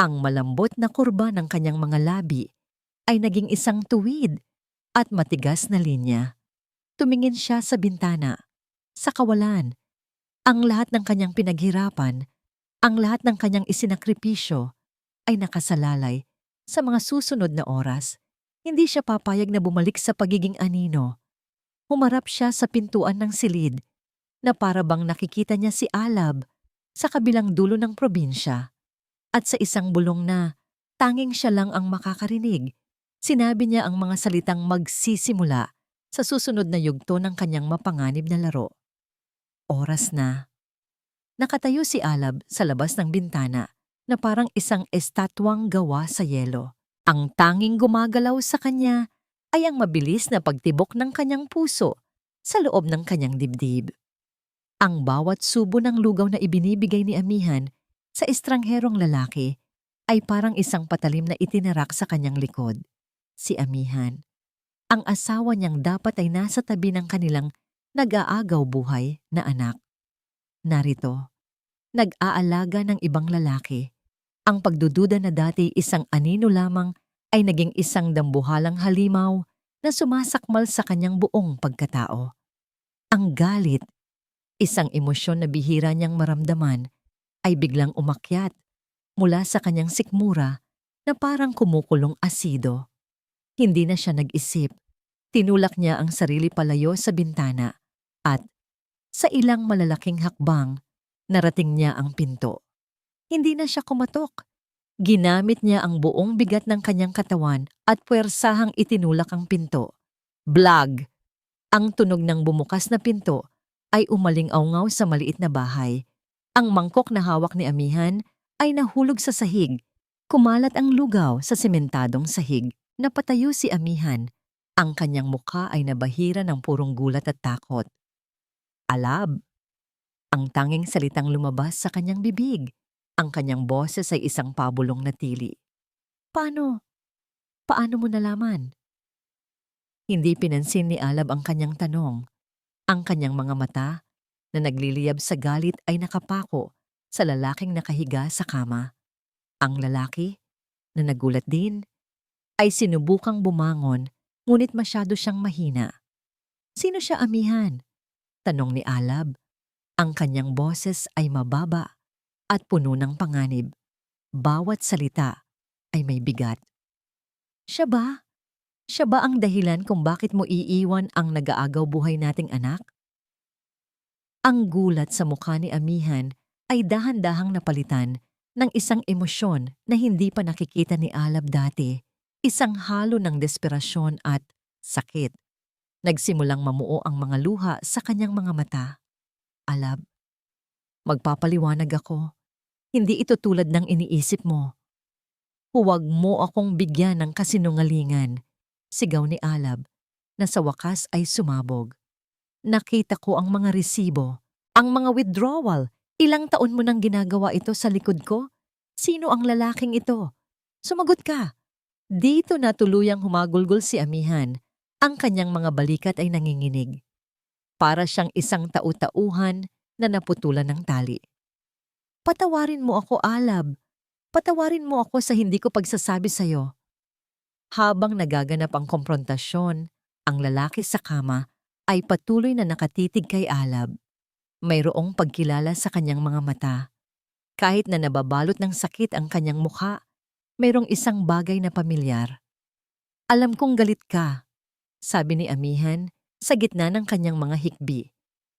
Ang malambot na kurba ng kanyang mga labi ay naging isang tuwid at matigas na linya. Tumingin siya sa bintana, sa kawalan. Ang lahat ng kanyang pinaghirapan, ang lahat ng kanyang isinakripisyo ay nakasalalay sa mga susunod na oras. Hindi siya papayag na bumalik sa pagiging anino. Humarap siya sa pintuan ng silid na para bang nakikita niya si Alab sa kabilang dulo ng probinsya. At sa isang bulong na tanging siya lang ang makakarinig, sinabi niya ang mga salitang magsisimula sa susunod na yugto ng kanyang mapanganib na laro. Oras na. Nakatayo si Alab sa labas ng bintana na parang isang estatwang gawa sa yelo. Ang tanging gumagalaw sa kanya ay ang mabilis na pagtibok ng kanyang puso sa loob ng kanyang dibdib. Ang bawat subo ng lugaw na ibinibigay ni Amihan sa estrangherong lalaki ay parang isang patalim na itinarak sa kanyang likod. Si Amihan, ang asawa niyang dapat ay nasa tabi ng kanilang nag-aagaw buhay na anak. Narito, nag-aalaga ng ibang lalaki. Ang pagdududa na dati isang anino lamang ay naging isang dambuhalang halimaw na sumasakmal sa kanyang buong pagkatao. Ang galit, isang emosyon na bihira niyang maramdaman, ay biglang umakyat mula sa kanyang sikmura na parang kumukulong asido. Hindi na siya nag-isip. Tinulak niya ang sarili palayo sa bintana at sa ilang malalaking hakbang, narating niya ang pinto. Hindi na siya kumatok. Ginamit niya ang buong bigat ng kanyang katawan at puwersahang itinulak ang pinto. Blag! Ang tunog ng bumukas na pinto ay umaling-awngaw sa maliit na bahay. Ang mangkok na hawak ni Amihan ay nahulog sa sahig. Kumalat ang lugaw sa sementadong sahig. Napatayo si Amihan. Ang kanyang mukha ay nabahira ng purong gulat at takot. Alab! Ang tanging salitang lumabas sa kanyang bibig. Ang kanyang boses ay isang pabulong na tili. Paano? Paano mo nalaman? Hindi pinansin ni Alab ang kanyang tanong. Ang kanyang mga mata na nagliliyab sa galit ay nakapako sa lalaking nakahiga sa kama. Ang lalaki, na nagulat din, ay sinubukang bumangon ngunit masyado siyang mahina. Sino siya, amihan? Tanong ni Alab. Ang kanyang boses ay mababa at puno ng panganib. Bawat salita ay may bigat. Siya ba? Siya ba ang dahilan kung bakit mo iiwan ang nag-aagaw buhay nating anak? Ang gulat sa mukha ni amihan ay dahan-dahang napalitan ng isang emosyon na hindi pa nakikita ni Alab dati. Isang halo ng desperasyon at sakit. Nagsimulang mamuo ang mga luha sa kanyang mga mata. Alab, magpapaliwanag ako. Hindi ito tulad ng iniisip mo. Huwag mo akong bigyan ng kasinungalingan. Sigaw ni Alab na sa wakas ay sumabog. Nakita ko ang mga resibo, ang mga withdrawal. Ilang taon mo nang ginagawa ito sa likod ko? Sino ang lalaking ito? Sumagot ka. Dito na tuluyang humagulgol si amihan. Ang kanyang mga balikat ay nanginginig. Para siyang isang tau-tauhan na naputulan ng tali. Patawarin mo ako, Alab. Patawarin mo ako sa hindi ko pagsasabi sa'yo. Habang nagaganap ang komprontasyon, ang lalaki sa kama ay patuloy na nakatitig kay Alab. Mayroong pagkilala sa kanyang mga mata. Kahit na nababalot ng sakit ang kanyang mukha, mayroong isang bagay na pamilyar. Alam kong galit ka, sabi ni amihan sa gitna ng kanyang mga hikbi.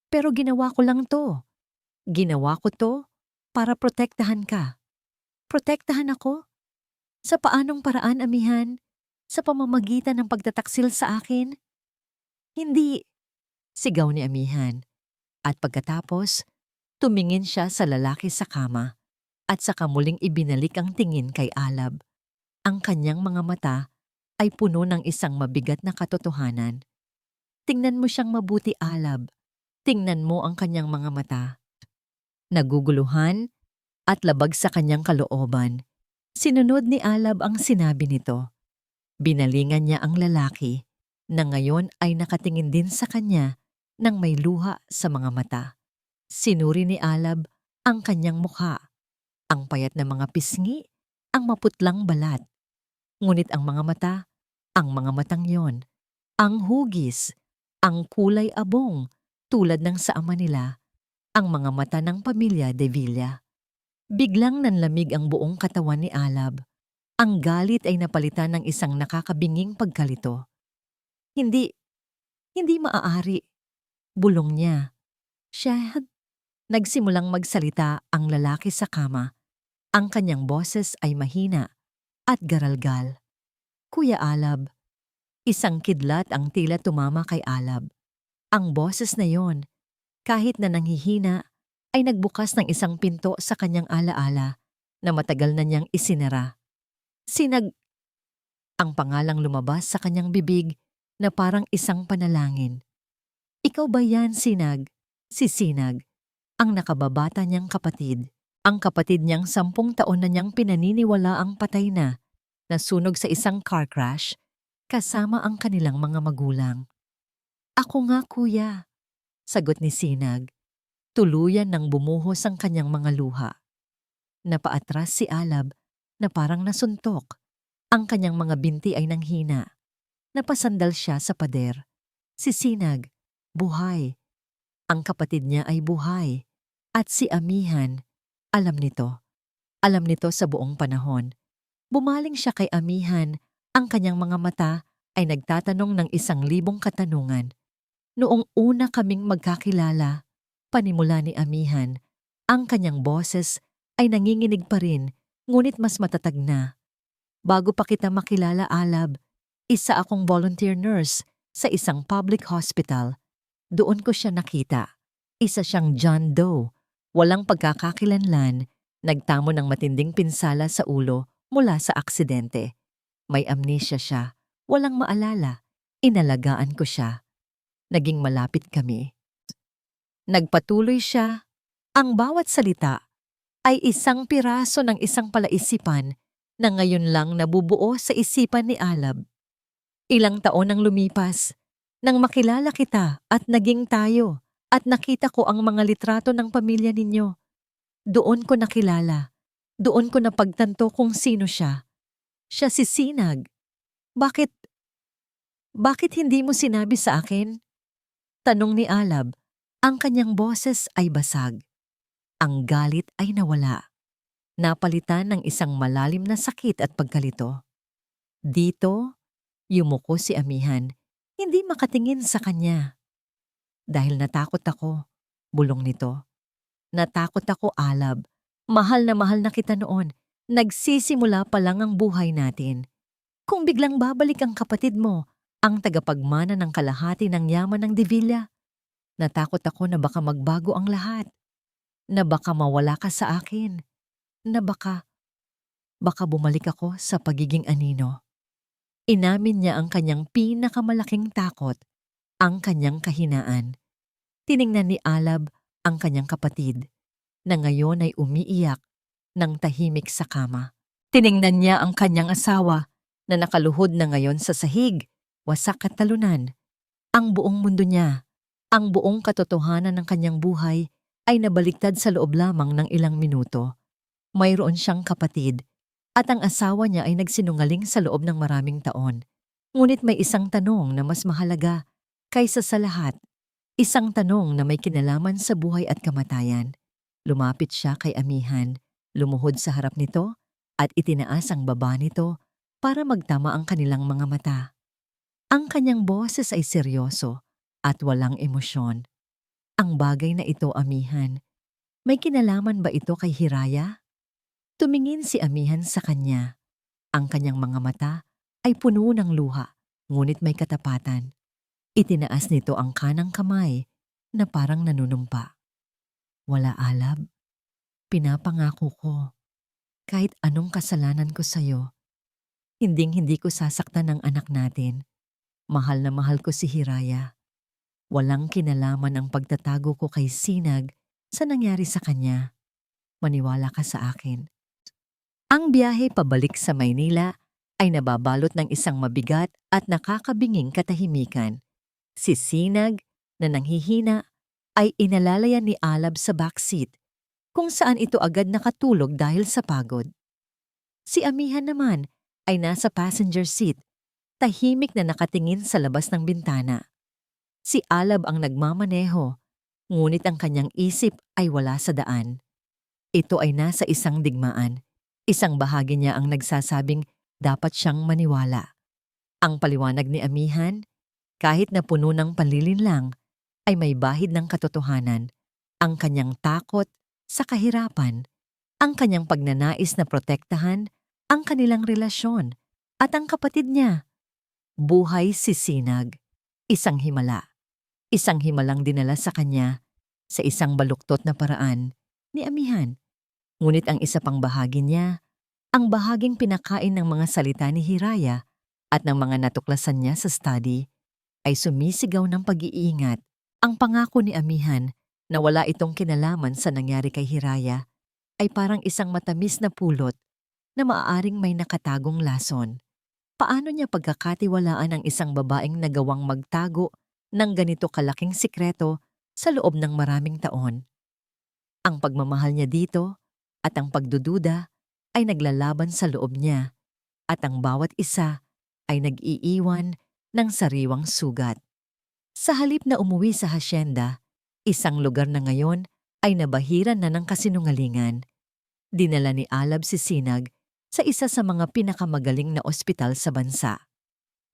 Pero ginawa ko lang to. Ginawa ko to para protektahan ka. Protektahan ako? Sa paanong paraan, amihan? Sa pamamagitan ng pagtataksil sa akin? Hindi, sigaw ni amihan. At pagkatapos, tumingin siya sa lalaki sa kama at saka muling ibinalik ang tingin kay Alab. Ang kanyang mga mata ay puno ng isang mabigat na katotohanan. Tingnan mo siyang mabuti, Alab. Tingnan mo ang kanyang mga mata. Naguguluhan at labag sa kanyang kalooban. Sinunod ni Alab ang sinabi nito. Binalingan niya ang lalaki na ngayon ay nakatingin din sa kanya nang may luha sa mga mata. Sinuri ni Alab ang kanyang mukha, ang payat na mga pisngi, ang maputlang balat. Ngunit ang mga matang yon, ang hugis, ang kulay abong tulad ng sa ama nila, ang mga mata ng pamilya De Villa. Biglang nanlamig ang buong katawan ni Alab. Ang galit ay napalitan ng isang nakakabinging pagkalito. Hindi maaari. Bulong niya. Shahad. Nagsimulang magsalita ang lalaki sa kama. Ang kanyang boses ay mahina at garalgal. Kuya Alab. Isang kidlat ang tila tumama kay Alab. Ang boses na yon, kahit na nanghihina, ay nagbukas ng isang pinto sa kanyang alaala na matagal na niyang isinara. Ang pangalang lumabas sa kanyang bibig na parang isang panalangin. Ikaw ba yan, Sinag? Si Sinag, ang nakababata niyang kapatid. Ang kapatid niyang 10 taon na niyang pinaniniwala ang patay na, nasunog sa isang car crash, kasama ang kanilang mga magulang. Ako nga, kuya, sagot ni Sinag. Tuluyan nang bumuhos ang kanyang mga luha. Napaatras si Alab na parang nasuntok. Ang kanyang mga binti ay nanghina. Napasandal siya sa pader. Si Sinag, buhay. Ang kapatid niya ay buhay. At si amihan, alam nito. Alam nito sa buong panahon. Bumaling siya kay amihan. Ang kanyang mga mata ay nagtatanong ng 1,000 katanungan. Noong una kaming magkakilala, panimula ni amihan, ang kanyang boses ay nanginginig pa rin, ngunit mas matatag na. Bago pa kita makilala, Alab, isa akong volunteer nurse sa isang public hospital. Doon ko siya nakita. Isa siyang John Doe, walang pagkakakilanlan, nagtamo ng matinding pinsala sa ulo mula sa aksidente. May amnesia siya, walang maalala. Inalagaan ko siya. Naging malapit kami. Nagpatuloy siya. Ang bawat salita ay isang piraso ng isang palaisipan na ngayon lang nabubuo sa isipan ni Alab. Ilang taon ang lumipas. Nang makilala kita at naging tayo at nakita ko ang mga litrato ng pamilya ninyo, doon ko nakilala. Doon ko napagtanto kung sino siya. Siya si Sinag. Bakit, bakit hindi mo sinabi sa akin? Tanong ni Alab. Ang kanyang boses ay basag. Ang galit ay nawala. Napalitan ng isang malalim na sakit at pagkalito. Dito, yumuko si Amihan, hindi makatingin sa kanya. Dahil natakot ako, bulong nito. Natakot ako, Alab. Mahal na kita noon. Nagsisimula pa lang ang buhay natin. Kung biglang babalik ang kapatid mo, ang tagapagmana ng kalahati ng yaman ng Divilla, natakot ako na baka magbago ang lahat. Na baka mawala ka sa akin. Na baka bumalik ako sa pagiging anino. Inamin niya ang kanyang pinakamalaking takot, ang kanyang kahinaan. Tiningnan ni Alab ang kanyang kapatid, na ngayon ay umiiyak ng tahimik sa kama. Tiningnan niya ang kanyang asawa, na nakaluhod na ngayon sa sahig, wasak at talunan. Ang buong mundo niya, ang buong katotohanan ng kanyang buhay, ay nabaliktad sa loob lamang ng ilang minuto. Mayroon siyang kapatid, at ang asawa niya ay nagsinungaling sa loob ng maraming taon. Ngunit may isang tanong na mas mahalaga kaysa sa lahat. Isang tanong na may kinalaman sa buhay at kamatayan. Lumapit siya kay Amihan, lumuhod sa harap nito, at itinaas ang baba nito para magtama ang kanilang mga mata. Ang kanyang boses ay seryoso at walang emosyon. Ang bagay na ito, Amihan, may kinalaman ba ito kay Hiraya? Tumingin si Amihan sa kanya. Ang kanyang mga mata ay puno ng luha, ngunit may katapatan. Itinaas nito ang kanang kamay na parang nanunumpa. Wala, Alab. Pinapangako ko, kahit anong kasalanan ko sa'yo, hinding-hindi ko sasaktan ang anak natin. Mahal na mahal ko si Hiraya. Walang kinalaman ang pagtatago ko kay Sinag sa nangyari sa kanya. Maniwala ka sa akin. Ang biyahe pabalik sa Maynila ay nababalot ng isang mabigat at nakakabinging katahimikan. Si Sinag, na nanghihina, ay inalalayan ni Alab sa backseat, kung saan ito agad nakatulog dahil sa pagod. Si Amihan naman ay nasa passenger seat, tahimik na nakatingin sa labas ng bintana. Si Alab ang nagmamaneho, ngunit ang kanyang isip ay wala sa daan. Ito ay nasa isang digmaan. Isang bahagi niya ang nagsasabing dapat siyang maniwala. Ang paliwanag ni Amihan, kahit na puno ng panlilinlang, ay may bahid ng katotohanan. Ang kanyang takot sa kahirapan, ang kanyang pagnanais na protektahan ang kanilang relasyon, at ang kapatid niya. Buhay si Sinag, isang himala. Isang himalang dinala sa kanya sa isang baluktot na paraan ni Amihan. Ngunit ang isa pang bahagi niya, ang bahaging pinakain ng mga salita ni Hiraya at ng mga natuklasan niya sa study, ay sumisigaw ng pag-iingat. Ang pangako ni Amihan na wala itong kinalaman sa nangyari kay Hiraya ay parang isang matamis na pulot na maaaring may nakatagong lason. Paano niya pagkakatiwalaan ang isang babaeng nagawang magtago ng ganito kalaking sikreto sa loob ng maraming taon? Ang pagmamahal niya dito at ang pagdududa ay naglalaban sa loob niya, at ang bawat isa ay nag-iiwan ng sariwang sugat. Sa halip na umuwi sa hasyenda, isang lugar na ngayon ay nabahiran na ng kasinungalingan. Dinala ni Alab si Sinag sa isa sa mga pinakamagaling na ospital sa bansa.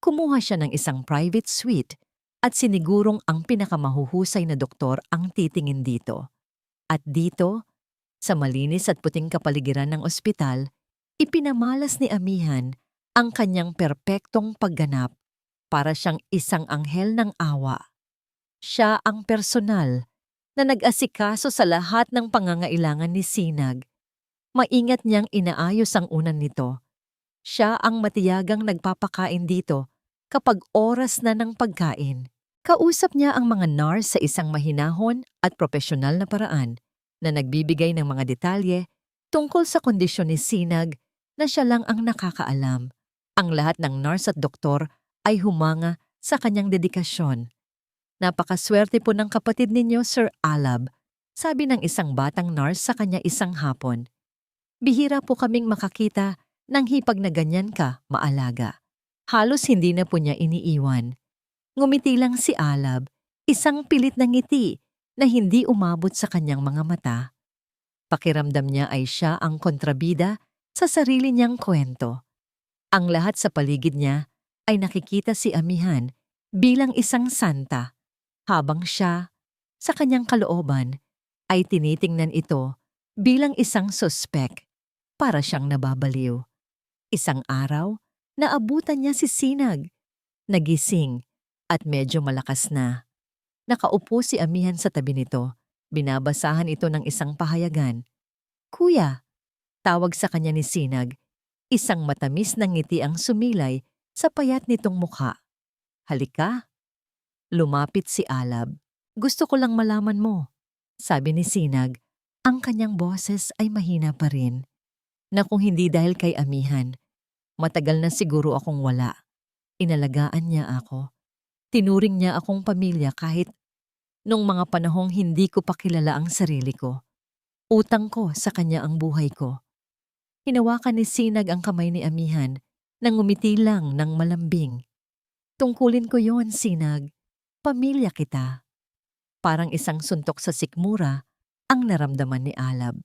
Kumuha siya ng isang private suite at sinigurong ang pinakamahuhusay na doktor ang titingin dito. At dito, sa malinis at puting kapaligiran ng ospital, ipinamalas ni Amihan ang kanyang perpektong pagganap para siyang isang anghel ng awa. Siya ang personal na nag-asikaso sa lahat ng pangangailangan ni Sinag. Maingat niyang inaayos ang unan nito. Siya ang matiyagang nagpapakain dito kapag oras na ng pagkain. Kausap niya ang mga nurse sa isang mahinahon at propesyonal na paraan na nagbibigay ng mga detalye tungkol sa kondisyon ni Sinag na siya lang ang nakakaalam. Ang lahat ng nurse at doktor ay humanga sa kanyang dedikasyon. Napakaswerte po ng kapatid ninyo, Sir Alab, sabi ng isang batang nurse sa kanya isang hapon. Bihira po kaming makakita ng hipag na ganyan ka, maalaga. Halos hindi na po niya iniiwan. Ngumiti lang si Alab, isang pilit na ngiti na hindi umabot sa kanyang mga mata. Pakiramdam niya ay siya ang kontrabida sa sarili niyang kwento. Ang lahat sa paligid niya ay nakikita si Amihan bilang isang santa, habang siya, sa kanyang kalooban, ay tinitingnan ito bilang isang suspek. Para siyang nababaliw. Isang araw, naabutan niya si Sinag. Nagising at medyo malakas na. Nakaupo si Amihan sa tabi nito. Binabasahan ito ng isang pahayagan. "Kuya," tawag sa kanya ni Sinag. Isang matamis na ngiti ang sumilay sa payat nitong mukha. "Halika." Lumapit si Alab. "Gusto ko lang malaman mo," sabi ni Sinag. Ang kanyang boses ay mahina pa rin. Na kung hindi dahil kay Amihan, matagal na siguro akong wala. Inalagaan niya ako. Tinuring niya akong pamilya kahit nung mga panahong hindi ko pa kilala ang sarili ko. Utang ko sa kanya ang buhay ko. Hinawakan ni Sinag ang kamay ni Amihan nang ngumiti lang ng malambing. "Tungkulin ko yon, Sinag. Pamilya kita." Parang isang suntok sa sikmura ang naramdaman ni Alab.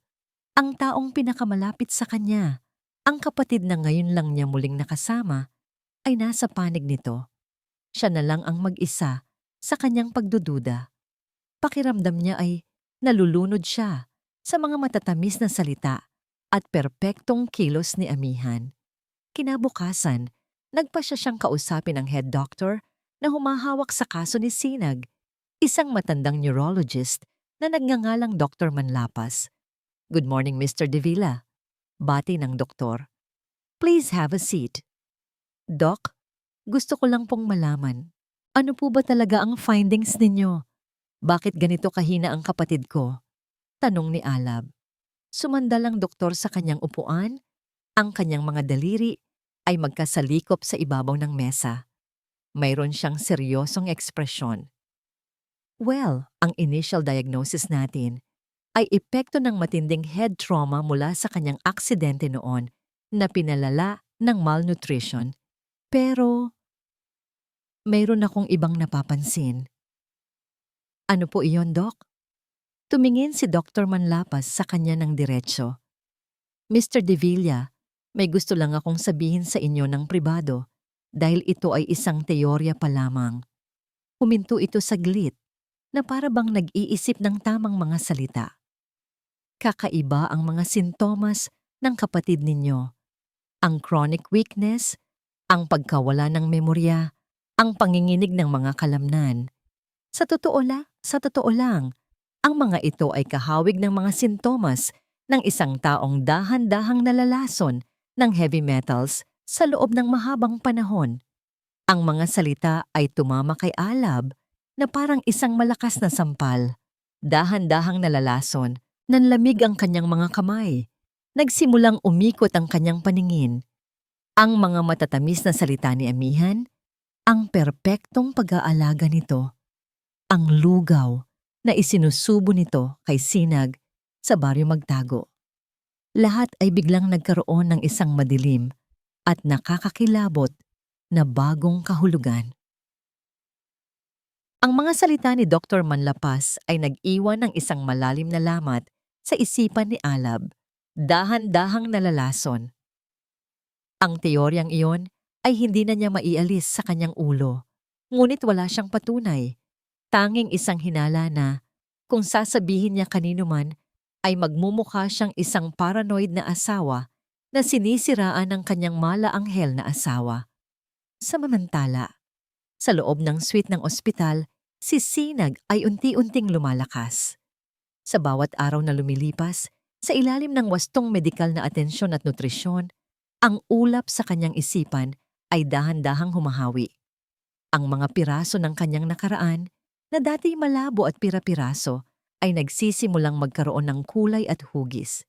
Ang taong pinakamalapit sa kanya, ang kapatid na ngayon lang niya muling nakasama, ay nasa panig nito. Siya na lang ang mag-isa sa kanyang pagdududa. Pakiramdam niya ay nalulunod siya sa mga matatamis na salita at perpektong kilos ni Amihan. Kinabukasan, nagpa siya siyang kausapin ng head doctor na humahawak sa kaso ni Sinag, isang matandang neurologist na nagngangalang Dr. Manlapas. "Good morning, Mr. De Villa," bati ng doktor. "Please have a seat." "Doc, gusto ko lang pong malaman, ano po ba talaga ang findings ninyo? Bakit ganito kahina ang kapatid ko?" tanong ni Alab. Sumandal ang doktor sa kanyang upuan, ang kanyang mga daliri ay magkasalikop sa ibabaw ng mesa. Mayroon siyang seryosong ekspresyon. "Well, ang initial diagnosis natin ay epekto ng matinding head trauma mula sa kanyang aksidente noon na pinalala ng malnutrition. Pero mayroon akong ibang napapansin." "Ano po iyon, Doc?" Tumingin si Dr. Manlapas sa kanya ng diretso. "Mr. De Villa, may gusto lang akong sabihin sa inyo ng pribado dahil ito ay isang teorya pa lamang." Huminto ito saglit na para bang nag-iisip ng tamang mga salita. "Kakaiba ang mga sintomas ng kapatid ninyo. Ang chronic weakness, ang pagkawala ng memorya, ang panginginig ng mga kalamnan. Sa totoo lang, ang mga ito ay kahawig ng mga sintomas ng isang taong dahan-dahang nalalason ng heavy metals sa loob ng mahabang panahon." Ang mga salita ay tumama kay Alab na parang isang malakas na sampal. Dahan-dahang nalalason, nanlamig ang kanyang mga kamay. Nagsimulang umikot ang kanyang paningin. Ang mga matatamis na salita ni Amihan, ang perpektong pag-aalaga nito, ang lugaw na isinusubo nito kay Sinag sa baryo Magtago. Lahat ay biglang nagkaroon ng isang madilim at nakakakilabot na bagong kahulugan. Ang mga salita ni Dr. Manlapas ay nag-iwan ng isang malalim na lamat sa isipan ni Alab. Dahan-dahang nalalason. Ang teoryang iyon ay hindi na niya maialis sa kanyang ulo. Ngunit wala siyang patunay. Tanging isang hinala na, kung sasabihin niya kanino man, ay magmumukha siyang isang paranoid na asawa na sinisiraan ng kanyang malaanghel na asawa. Samantala, sa loob ng suite ng ospital, si Sinag ay unti-unting lumalakas. Sa bawat araw na lumilipas, sa ilalim ng wastong medikal na atensyon at nutrisyon, ang ulap sa kanyang isipan ay dahan-dahang humahawi. Ang mga piraso ng kanyang nakaraan, na dati malabo at pira-piraso, ay nagsisimulang magkaroon ng kulay at hugis.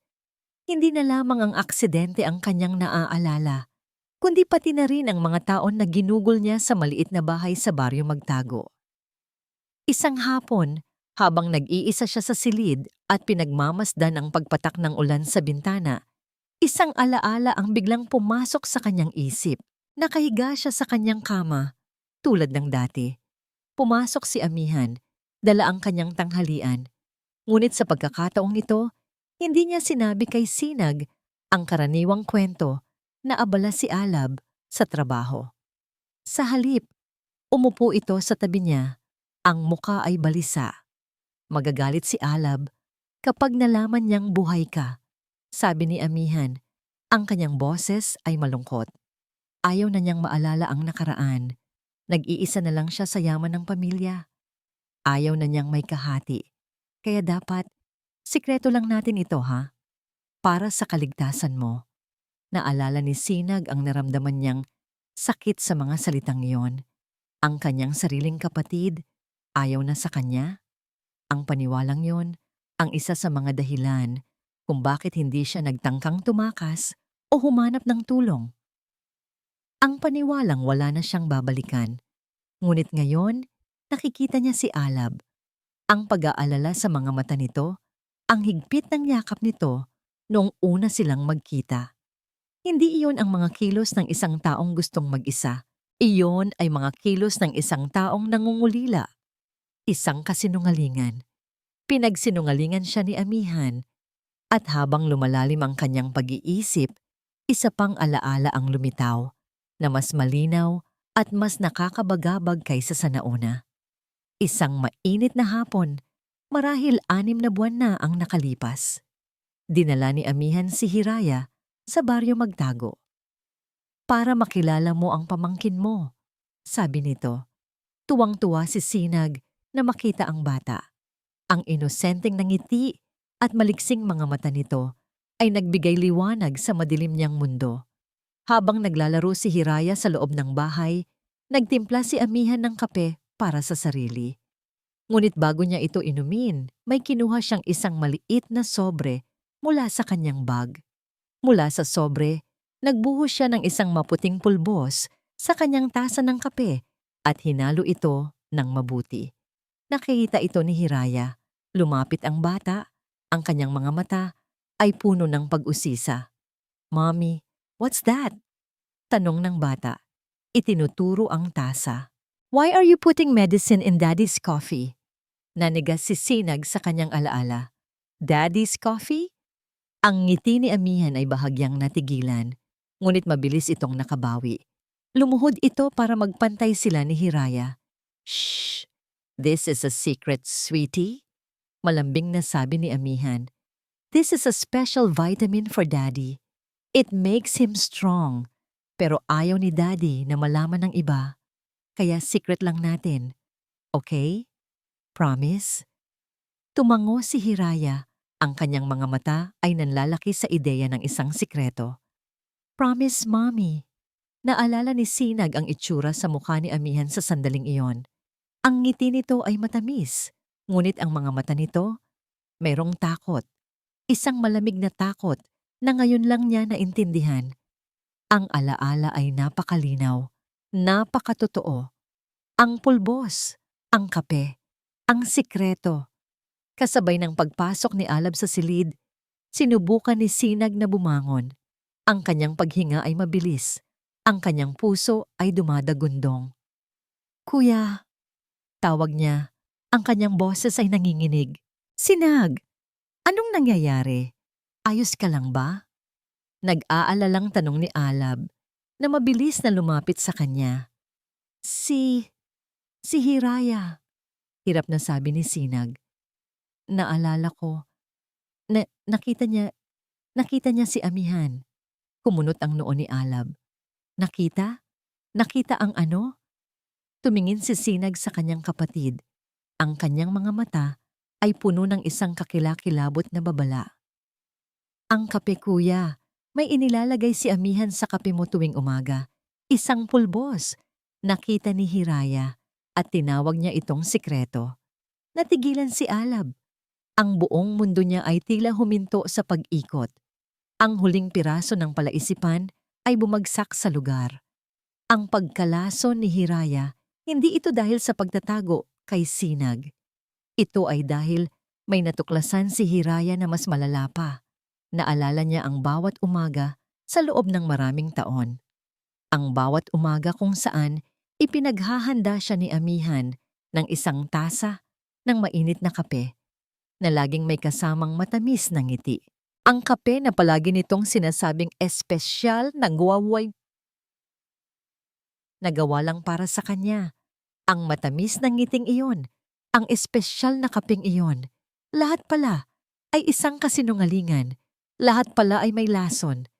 Hindi na lamang ang aksidente ang kanyang naaalala, kundi pati na rin ang mga taon na ginugol niya sa maliit na bahay sa baryo Magtago. Isang hapon, habang nag-iisa siya sa silid at pinagmamasdan ang pagpatak ng ulan sa bintana, isang alaala ang biglang pumasok sa kanyang isip. Nakahiga siya sa kanyang kama, tulad ng dati. Pumasok si Amihan, dala ang kanyang tanghalian. Ngunit sa pagkakataong ito, hindi niya sinabi kay Sinag ang karaniwang kwento na abala si Alab sa trabaho. Sa halip, umupo ito sa tabi niya, ang muka ay balisa. Magagalit si Alab kapag nalaman niyang buhay ka. Sabi ni Amihan, ang kanyang boses ay malungkot. Ayaw na niyang maalala ang nakaraan. Nag-iisa na lang siya sa yaman ng pamilya. Ayaw na niyang may kahati. Kaya dapat, sikreto lang natin ito ha? Para sa kaligtasan mo. Naalala ni Sinag ang naramdaman niyang sakit sa mga salitang iyon. Ang kanyang sariling kapatid, ayaw na sa kanya. Ang paniwalang yon, ang isa sa mga dahilan kung bakit hindi siya nagtangkang tumakas o humanap ng tulong. Ang paniwalang wala na siyang babalikan. Ngunit ngayon, nakikita niya si Alab. Ang pag-aalala sa mga mata nito, ang higpit ng yakap nito noong una silang magkita. Hindi iyon ang mga kilos ng isang taong gustong mag-isa. Iyon ay mga kilos ng isang taong nangungulila. Isang kasinungalingan. Pinagsinungalingan siya ni Amihan. At habang lumalalim ang kanyang pag-iisip, isa pang alaala ang lumitaw na mas malinaw at mas nakakabagabag kaysa sa nauna. Isang mainit na hapon, marahil 6 na buwan na ang nakalipas. Dinala ni Amihan si Hiraya sa baryo Magtago. Para makilala mo ang pamangkin mo, sabi nito. Tuwang-tuwa si Sinag na makita ang bata. Ang inosenteng ngiti at maliksing mga mata nito ay nagbigay liwanag sa madilim niyang mundo. Habang naglalaro si Hiraya sa loob ng bahay, nagtimpla si Amihan ng kape para sa sarili. Ngunit bago niya ito inumin, may kinuha siyang isang maliit na sobre mula sa kanyang bag. Mula sa sobre, nagbuhos siya ng isang maputing pulbos sa kanyang tasa ng kape at hinalo ito ng mabuti. Nakita ito ni Hiraya. Lumapit ang bata, ang kanyang mga mata ay puno ng pag-usisa. "Mommy, what's that?" Tanong ng bata. Itinuturo ang tasa. "Why are you putting medicine in Daddy's coffee?" Nanigas si Sinag sa kanyang alaala. "Daddy's coffee?" Ang ngiti ni Amihan ay bahagyang natigilan, ngunit mabilis itong nakabawi. Lumuhod ito para magpantay sila ni Hiraya. "Shh! This is a secret, sweetie," malambing na sabi ni Amihan. "This is a special vitamin for Daddy. It makes him strong. Pero ayaw ni Daddy na malaman ng iba. Kaya secret lang natin. Okay? Promise?" Tumango si Hiraya. Ang kanyang mga mata ay nanlalaki sa ideya ng isang sikreto. "Promise, Mommy." Naalala ni Sinag ang itsura sa mukha ni Amihan sa sandaling iyon. Ang ngiti nito ay matamis, ngunit ang mga mata nito, mayroong takot. Isang malamig na takot na ngayon lang niya naintindihan. Ang alaala ay napakalinaw, napakatotoo. Ang pulbos, ang kape, ang sikreto. Kasabay ng pagpasok ni Alab sa silid, sinubukan ni Sinag na bumangon. Ang kanyang paghinga ay mabilis. Ang kanyang puso ay dumadagundong. "Kuya," tawag niya. Ang kanyang boses ay nanginginig. "Sinag, anong nangyayari? Ayos ka lang ba?" Nag-aalalang tanong ni Alab na mabilis na lumapit sa kanya. Si Hiraya," hirap na sabi ni Sinag. "Naalala ko, nakita niya si Amihan." Kumunot ang noo ni Alab. "Nakita? Nakita ang ano?" Tumingin si Sinag sa kanyang kapatid. Ang kanyang mga mata ay puno ng isang kakilakilabot na babala. "Ang kape, kuya. May inilalagay si Amihan sa kape mo tuwing umaga. Isang pulbos." Nakita ni Hiraya at tinawag niya itong sikreto. Natigilan si Alab. Ang buong mundo niya ay tila huminto sa pag-ikot. Ang huling piraso ng palaisipan ay bumagsak sa lugar. Ang pagkalason ni Hiraya, hindi ito dahil sa pagtatago kay Sinag. Ito ay dahil may natuklasan si Hiraya na mas malala pa. Naalala niya ang bawat umaga sa loob ng maraming taon. Ang bawat umaga kung saan ipinaghahanda siya ni Amihan ng isang tasa ng mainit na kape na laging may kasamang matamis na ngiti. Ang kape na palagi nitong sinasabing espesyal na nagawa lang para sa kanya. Ang matamis na ngiting iyon, ang espesyal na kapeng iyon, lahat pala ay isang kasinungalingan. Lahat pala ay may lason.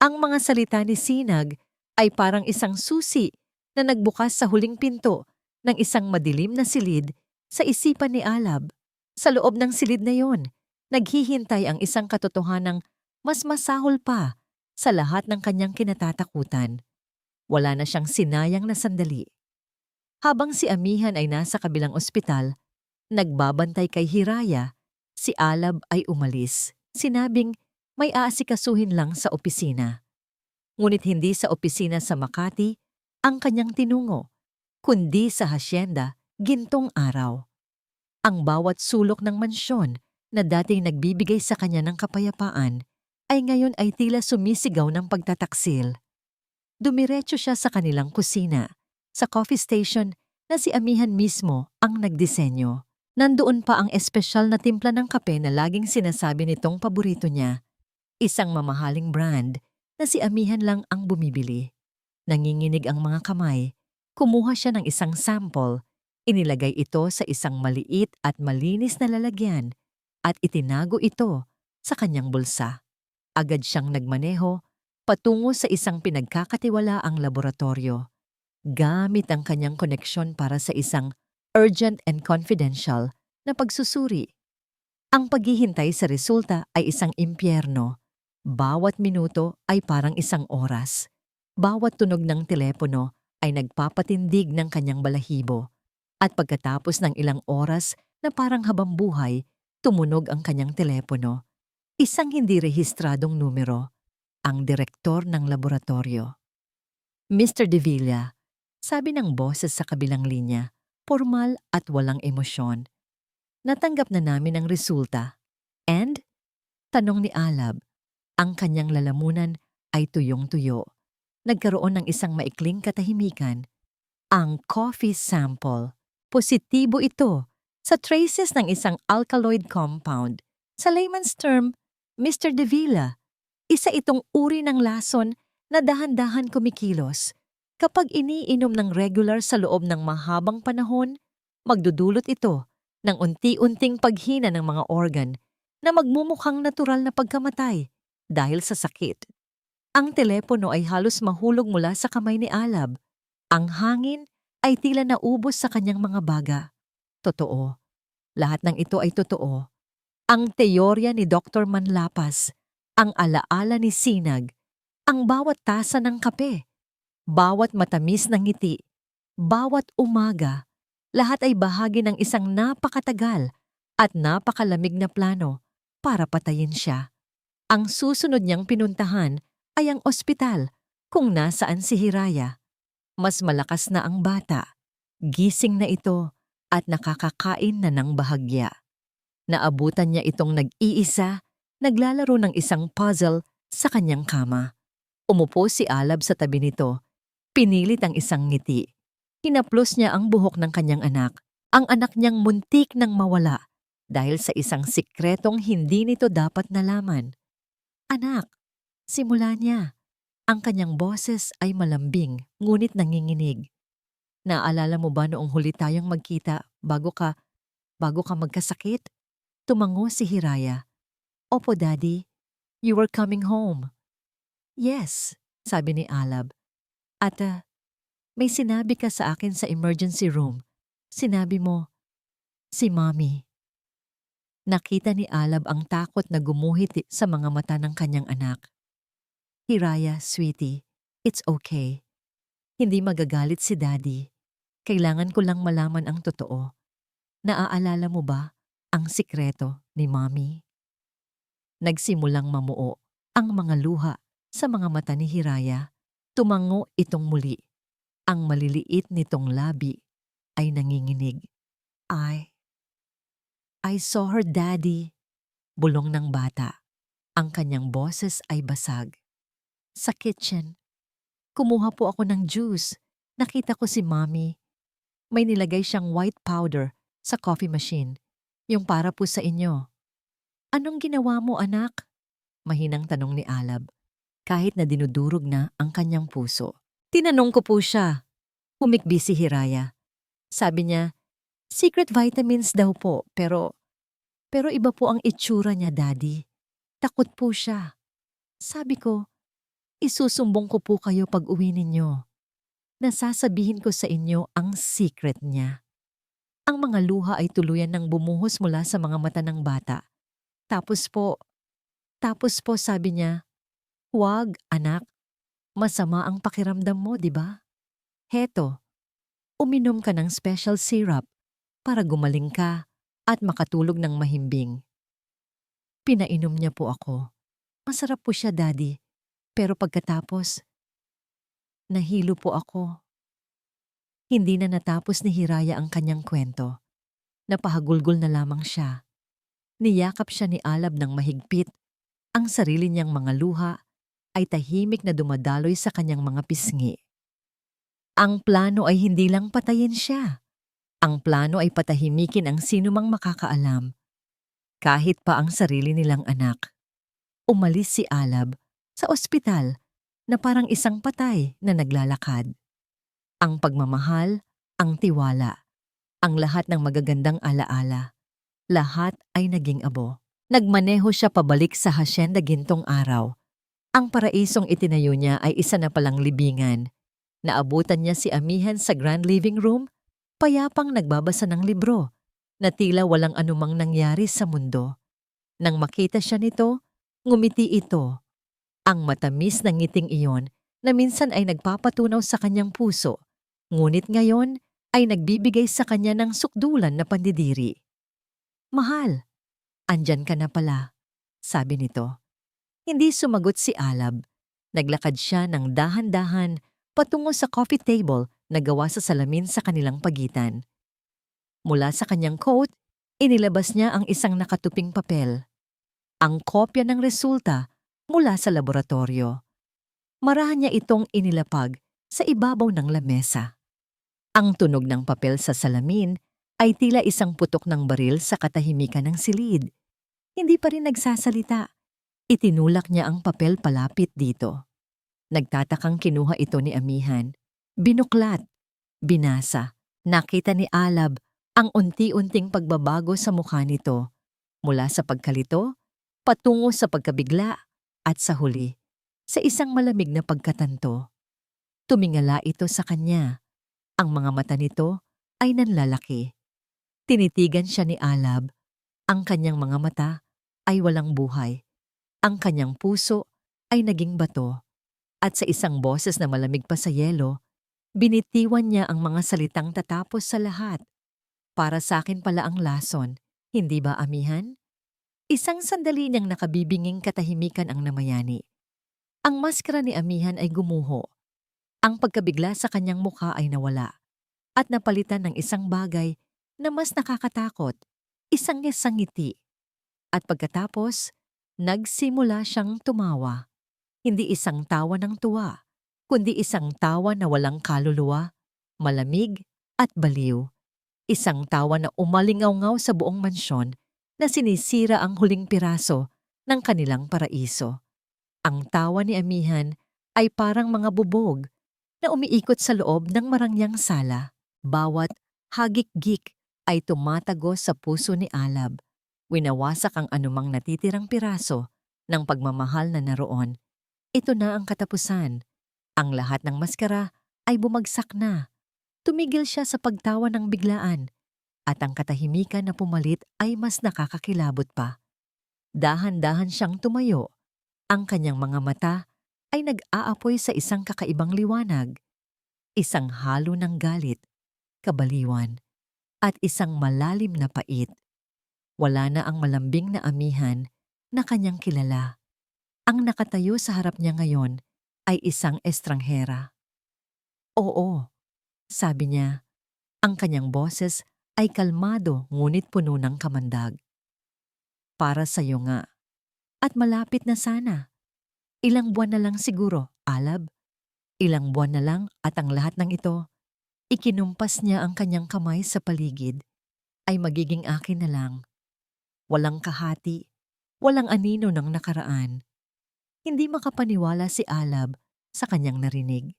Ang mga salita ni Sinag ay parang isang susi na nagbukas sa huling pinto ng isang madilim na silid sa isipan ni Alab. Sa loob ng silid na yon, naghihintay ang isang katotohanang mas masahol pa sa lahat ng kanyang kinatatakutan. Wala na siyang sinayang na sandali. Habang si Amihan ay nasa kabilang ospital, nagbabantay kay Hiraya, si Alab ay umalis. Sinabing may aasikasuhin lang sa opisina. Ngunit hindi sa opisina sa Makati ang kanyang tinungo, kundi sa hasyenda gintong araw. Ang bawat sulok ng mansyon na dating nagbibigay sa kanya ng kapayapaan ay ngayon ay tila sumisigaw ng pagtataksil. Dumiretso siya sa kanilang kusina, sa coffee station na si Amihan mismo ang nagdisenyo. Nandoon pa ang espesyal na timpla ng kape na laging sinasabi nitong paborito niya. Isang mamahaling brand na si Amihan lang ang bumibili. Nanginginig ang mga kamay. Kumuha siya ng isang sample. Inilagay ito sa isang maliit at malinis na lalagyan at itinago ito sa kanyang bulsa. Agad siyang nagmaneho patungo sa isang pinagkakatiwalaang laboratorio. Gamit ang kanyang koneksyon para sa isang urgent and confidential na pagsusuri. Ang paghihintay sa resulta ay isang impyerno. Bawat minuto ay parang isang oras. Bawat tunog ng telepono ay nagpapatindig ng kanyang balahibo. At pagkatapos ng ilang oras na parang habambuhay, tumunog ang kanyang telepono. Isang hindi rehistradong numero, ang direktor ng laboratorio. Mr. De Villa, sabi ng boses sa kabilang linya, formal at walang emosyon. Natanggap na namin ang resulta. And? Tanong ni Alab. Ang kanyang lalamunan ay tuyong-tuyo. Nagkaroon ng isang maikling katahimikan. Ang coffee sample. Positibo ito sa traces ng isang alkaloid compound. Sa layman's term, Mr. De Villa, isa itong uri ng lason na dahan-dahan kumikilos. Kapag iniinom ng regular sa loob ng mahabang panahon, magdudulot ito ng unti-unting paghina ng mga organ na magmumukhang natural na pagkamatay dahil sa sakit. Ang telepono ay halos mahulog mula sa kamay ni Alab. Ang hangin ay tila naubos sa kanyang mga baga. Totoo. Lahat ng ito ay totoo. Ang teorya ni Dr. Manlapas, ang alaala ni Sinag, ang bawat tasa ng kape, bawat matamis ng ngiti, bawat umaga, lahat ay bahagi ng isang napakatagal at napakalamig na plano para patayin siya. Ang susunod niyang pinuntahan ay ang ospital kung nasaan si Hiraya. Mas malakas na ang bata. Gising na ito at nakakakain na ng bahagya. Naabutan niya itong nag-iisa, naglalaro ng isang puzzle sa kanyang kama. Umupo si Alab sa tabi nito. Pinilit ang isang ngiti. Hinaplos niya ang buhok ng kanyang anak. Ang anak niyang muntik nang mawala dahil sa isang sikretong hindi nito dapat nalaman. Anak, simula niya. Ang kanyang boses ay malambing, ngunit nanginginig. Naalala mo ba noong huli tayong magkita bago ka magkasakit? Tumango si Hiraya. Opo, Daddy. You were coming home. Yes, sabi ni Alab. At may sinabi ka sa akin sa emergency room. Sinabi mo, si Mommy. Nakita ni Alab ang takot na gumuhit sa mga mata ng kanyang anak. Hiraya, sweetie, it's okay. Hindi magagalit si Daddy. Kailangan ko lang malaman ang totoo. Naaalala mo ba ang sikreto ni Mommy? Nagsimulang mamuo ang mga luha Sa mga mata ni Hiraya, tumango itong muli. Ang maliliit nitong labi ay nanginginig. I, I saw her daddy, bulong ng bata. Ang kanyang boses ay basag. Sa kitchen, kumuha po ako ng juice. Nakita ko si mommy. May nilagay siyang white powder sa coffee machine. Yung para po sa inyo. Anong ginawa mo, anak? Mahinang tanong ni Alab, kahit na dinudurog na ang kanyang puso. Tinanong ko po siya. Humikbi si Hiraya. Sabi niya, secret vitamins daw po, pero iba po ang itsura niya, daddy. Takot po siya. Sabi ko, isusumbong ko po kayo pag uwi ninyo. Nasasabihin ko sa inyo ang secret niya. Ang mga luha ay tuluyan ng bumuhos mula sa mga mata ng bata. Tapos po sabi niya, huwag anak, masama ang pakiramdam mo, di ba? Heto, uminom ka ng special syrup para gumaling ka at makatulog ng mahimbing. Pinainom niya po ako. Masarap po siya, daddy. Pero pagkatapos, nahilo po ako. Hindi na natapos ni Hiraya ang kanyang kwento. Napahagulgol na lamang siya. Niyakap siya ni Alab ng mahigpit. Ang sarili niyang mga luha ay tahimik na dumadaloy sa kanyang mga pisngi. Ang plano ay hindi lang patayin siya. Ang plano ay patahimikin ang sinumang makakaalam. Kahit pa ang sarili nilang anak. Umalis si Alab sa ospital na parang isang patay na naglalakad. Ang pagmamahal, ang tiwala, ang lahat ng magagandang alaala. Lahat ay naging abo. Nagmaneho siya pabalik sa hasyenda gintong araw. Ang paraisong itinayo niya ay isa na palang libingan. Naabutan niya si Amihan sa grand living room, payapang nagbabasa ng libro, na tila walang anumang nangyari sa mundo. Nang makita siya nito, ngumiti ito. Ang matamis na ngiting iyon na minsan ay nagpapatunaw sa kanyang puso, ngunit ngayon ay nagbibigay sa kanya ng sukdulan na pandidiri. Mahal, andyan ka na pala, sabi nito. Hindi sumagot si Alab. Naglakad siya ng dahan-dahan patungo sa coffee table na gawa sa salamin sa kanilang pagitan. Mula sa kanyang coat, inilabas niya ang isang nakatuping papel. Ang kopya ng resulta mula sa laboratorio. Marahan niya itong inilapag sa ibabaw ng lamesa. Ang tunog ng papel sa salamin ay tila isang putok ng baril sa katahimikan ng silid. Hindi pa rin nagsasalita. Itinulak niya ang papel palapit dito. Nagtatakang kinuha ito ni Amihan. Binuklat. Binasa. Nakita ni Alab ang unti-unting pagbabago sa mukha nito. Mula sa pagkalito, patungo sa pagkabigla, at sa huli, sa isang malamig na pagkatanto. Tumingala ito sa kanya. Ang mga mata nito ay nanlalaki. Tinitigan siya ni Alab. Ang kanyang mga mata ay walang buhay. Ang kanyang puso ay naging bato. At sa isang boses na malamig pa sa yelo, binitiwan niya ang mga salitang tatapos sa lahat. Para sa akin pala ang lason, hindi ba, Amihan? Isang sandali niyang nakabibinging katahimikan ang namayani. Ang maskara ni Amihan ay gumuho. Ang pagkabigla sa kanyang mukha ay nawala. At napalitan ng isang bagay na mas nakakatakot, isang ngiti. At pagkatapos, nagsimula siyang tumawa. Hindi isang tawa ng tuwa, kundi isang tawa na walang kaluluwa, malamig at baliw. Isang tawa na umalingaw-ngaw sa buong mansyon na sinisira ang huling piraso ng kanilang paraiso. Ang tawa ni Amihan ay parang mga bubog na umiikot sa loob ng marangyang sala. Bawat hagik-gik ay tumatagos sa puso ni Alab. Winawasak ang anumang natitirang piraso ng pagmamahal na naroon. Ito na ang katapusan. Ang lahat ng maskara ay bumagsak na. Tumigil siya sa pagtawa ng biglaan at ang katahimikan na pumalit ay mas nakakakilabot pa. Dahan-dahan siyang tumayo. Ang kanyang mga mata ay nag-aapoy sa isang kakaibang liwanag. Isang halo ng galit, kabaliwan, at isang malalim na pait. Wala na ang malambing na Amihan na kanyang kilala. Ang nakatayo sa harap niya ngayon ay isang estranghera. Oo, sabi niya. Ang kanyang boses ay kalmado ngunit puno ng kamandag. Para sa'yo nga. At malapit na sana. Ilang buwan na lang siguro, Alab. Ilang buwan na lang at ang lahat ng ito, ikinumpas niya ang kanyang kamay sa paligid, ay magiging akin na lang. Walang kahati, walang anino ng nakaraan. Hindi makapaniwala si Alab sa kanyang narinig.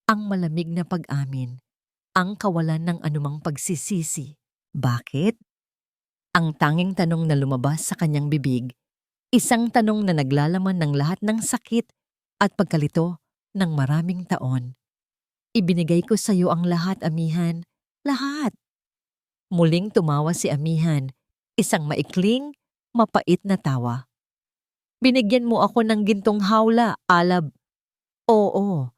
Ang malamig na pag-amin, ang kawalan ng anumang pagsisisi. Bakit? Ang tanging tanong na lumabas sa kanyang bibig, isang tanong na naglalaman ng lahat ng sakit at pagkalito ng maraming taon. Ibinigay ko sa iyo ang lahat, Amihan. Lahat. Muling tumawa si Amihan, isang maikling, mapait na tawa. Binigyan mo ako ng gintong hawla, Alab. Oo,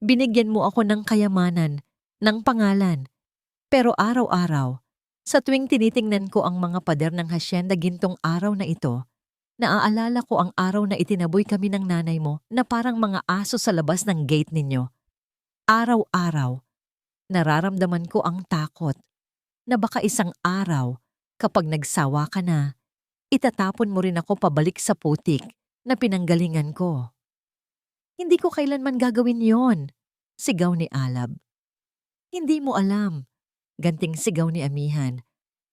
binigyan mo ako ng kayamanan, ng pangalan. Pero araw-araw, sa tuwing tinitingnan ko ang mga pader ng hasyenda gintong araw na ito, naaalala ko ang araw na itinaboy kami ng nanay mo na parang mga aso sa labas ng gate ninyo. Araw-araw, nararamdaman ko ang takot na baka isang araw, kapag nagsawa ka na, itatapon mo rin ako pabalik sa putik na pinanggalingan ko. Hindi ko kailanman gagawin yon, sigaw ni Alab. Hindi mo alam, ganting sigaw ni Amihan.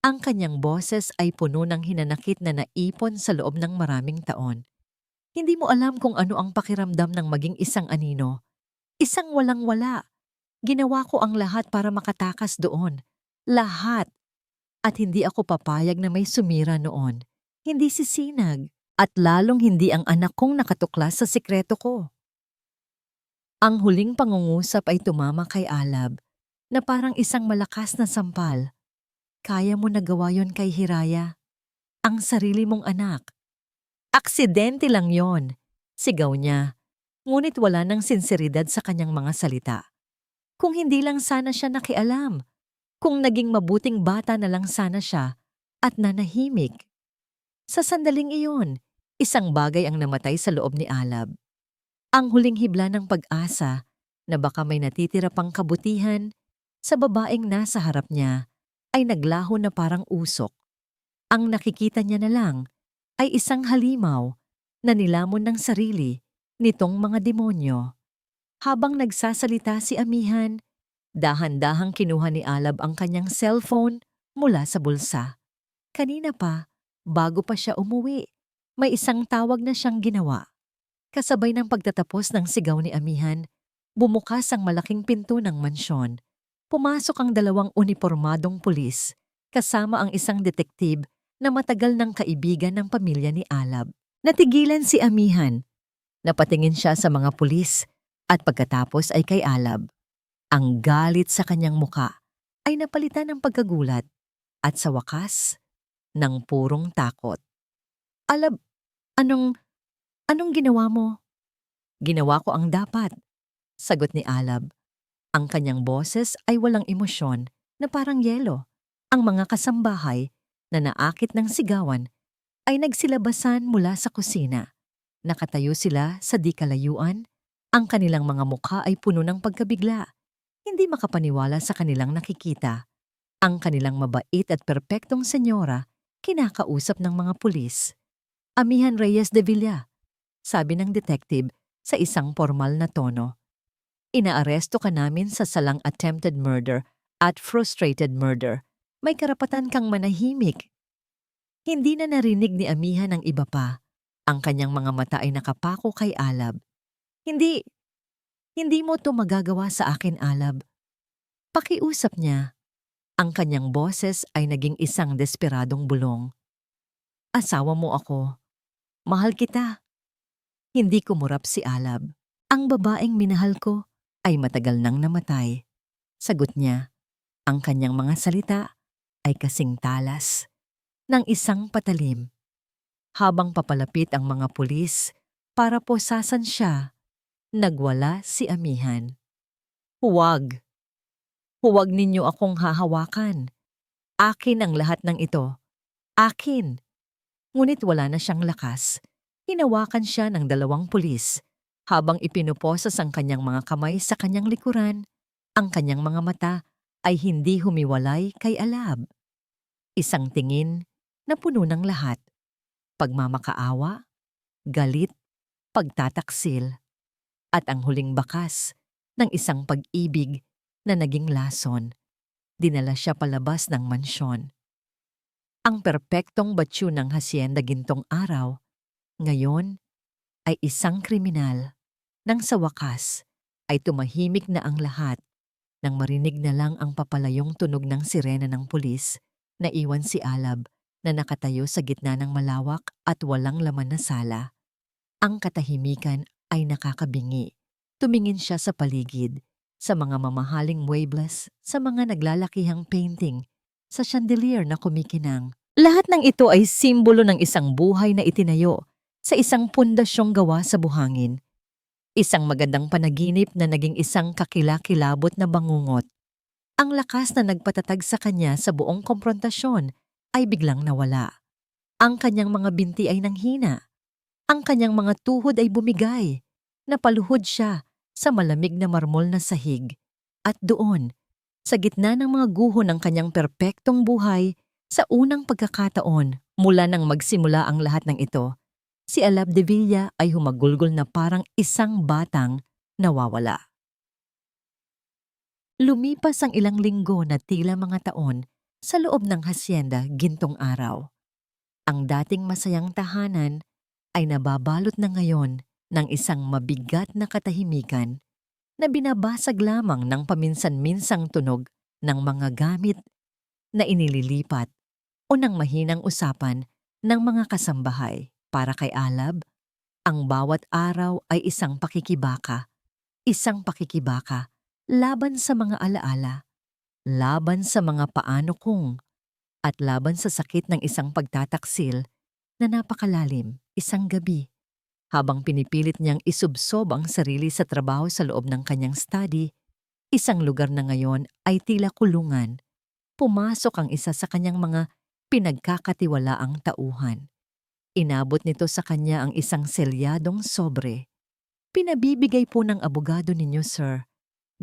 Ang kanyang boses ay puno ng hinanakit na naipon sa loob ng maraming taon. Hindi mo alam kung ano ang pakiramdam ng maging isang anino. Isang walang-wala. Ginawa ko ang lahat para makatakas doon. Lahat. At hindi ako papayag na may sumira noon. Hindi si Sinag. At lalong hindi ang anak kong nakatuklas sa sikreto ko. Ang huling pangungusap ay tumama kay Alab na parang isang malakas na sampal. Kaya mo nagawa yon kay Hiraya, ang sarili mong anak. Aksidente lang yon, sigaw niya, ngunit wala ng sinseridad sa kanyang mga salita. Kung hindi lang sana siya nakialam, kung naging mabuting bata na lang sana siya at nanahimik. Sa sandaling iyon, isang bagay ang namatay sa loob ni Alab. Ang huling hibla ng pag-asa na baka may natitira pang kabutihan sa babaeng nasa harap niya ay naglaho na parang usok. Ang nakikita niya na lang ay isang halimaw na nilamon ng sarili nitong mga demonyo. Habang nagsasalita si Amihan, dahan-dahang kinuha ni Alab ang kanyang cellphone mula sa bulsa. Kanina pa, bago pa siya umuwi, may isang tawag na siyang ginawa. Kasabay ng pagtatapos ng sigaw ni Amihan, bumukas ang malaking pinto ng mansyon. Pumasok ang dalawang unipormadong pulis, kasama ang isang detektib na matagal ng kaibigan ng pamilya ni Alab. Natigilan si Amihan. Napatingin siya sa mga pulis at pagkatapos ay kay Alab. Ang galit sa kanyang muka ay napalitan ng pagkagulat at sa wakas, ng purong takot. Alab, anong ginawa mo? Ginawa ko ang dapat, sagot ni Alab. Ang kanyang boses ay walang emosyon na parang yelo. Ang mga kasambahay na naakit ng sigawan ay nagsilabasan mula sa kusina. Nakatayo sila sa di kalayuan. Ang kanilang mga mukha ay puno ng pagkabigla. Hindi makapaniwala sa kanilang nakikita. Ang kanilang mabait at perpektong senyora kinakausap ng mga pulis. Amihan Reyes de Villa, sabi ng detective sa isang formal na tono. Inaaresto ka namin sa salang attempted murder at frustrated murder. May karapatan kang manahimik. Hindi na narinig ni Amihan ang iba pa. Ang kanyang mga mata ay nakapako kay Alab. Hindi mo to magagawa sa akin, Alab. Pakiusap niya. Ang kanyang boses ay naging isang desperadong bulong. Asawa mo ako. Mahal kita. Hindi kumurap si Alab. Ang babaeng minahal ko ay matagal nang namatay. Sagot niya, ang kanyang mga salita ay kasing talas ng isang patalim. Habang papalapit ang mga pulis para posasan siya, nagwala si Amihan. Huwag! Huwag ninyo akong hahawakan. Akin ang lahat ng ito. Akin! Ngunit wala na siyang lakas. Hinawakan siya ng 2 pulis habang ipinuposas ang kanyang mga kamay sa kanyang likuran. Ang kanyang mga mata ay hindi humiwalay kay Alab. Isang tingin na puno ng lahat: pagmamakaawa, galit, pagtataksil, at ang huling bakas ng isang pag-ibig na naging lason. Dinala siya palabas ng mansyon. Ang perpektong batyu ng hasyenda gintong araw, ngayon ay isang kriminal. Nang sa wakas ay tumahimik na ang lahat nang marinig na lang ang papalayong tunog ng sirena ng pulis. Naiwan si Alab na nakatayo sa gitna ng malawak at walang laman na sala. Ang katahimikan ay nakakabingi. Tumingin siya sa paligid, sa mga mamahaling muebles, sa mga naglalakihang painting, sa chandelier na kumikinang. Lahat ng ito ay simbolo ng isang buhay na itinayo sa isang pundasyong gawa sa buhangin. Isang magandang panaginip na naging isang kakilakilabot na bangungot. Ang lakas na nagpatatag sa kanya sa buong komprontasyon ay biglang nawala. Ang kanyang mga binti ay nanghina. Ang kanyang mga tuhod ay bumigay. Napaluhod siya sa malamig na marmol na sahig. At doon, sa gitna ng mga guho ng kanyang perpektong buhay, sa unang pagkakataon mula nang magsimula ang lahat ng ito, si Alab de Villa ay humagulgol na parang isang batang nawawala. Lumipas ang ilang linggo na tila mga taon sa loob ng hasyenda gintong araw. Ang dating masayang tahanan ay nababalot na ngayon ng isang mabigat na katahimikan na binabasag lamang ng paminsan-minsang tunog ng mga gamit na inililipat o ng mahinang usapan ng mga kasambahay. Para kay Alab, ang bawat araw ay isang pakikibaka laban sa mga alaala, laban sa mga paano kung, at laban sa sakit ng isang pagtataksil na napakalalim. Isang gabi, habang pinipilit niyang isubsob ang sarili sa trabaho sa loob ng kanyang study, isang lugar na ngayon ay tila kulungan. Pumasok ang isa sa kanyang mga pinagkakatiwalaang tauhan. Inabot nito sa kanya ang isang selyadong sobre. "Pinabibigay po ng abogado ninyo, sir.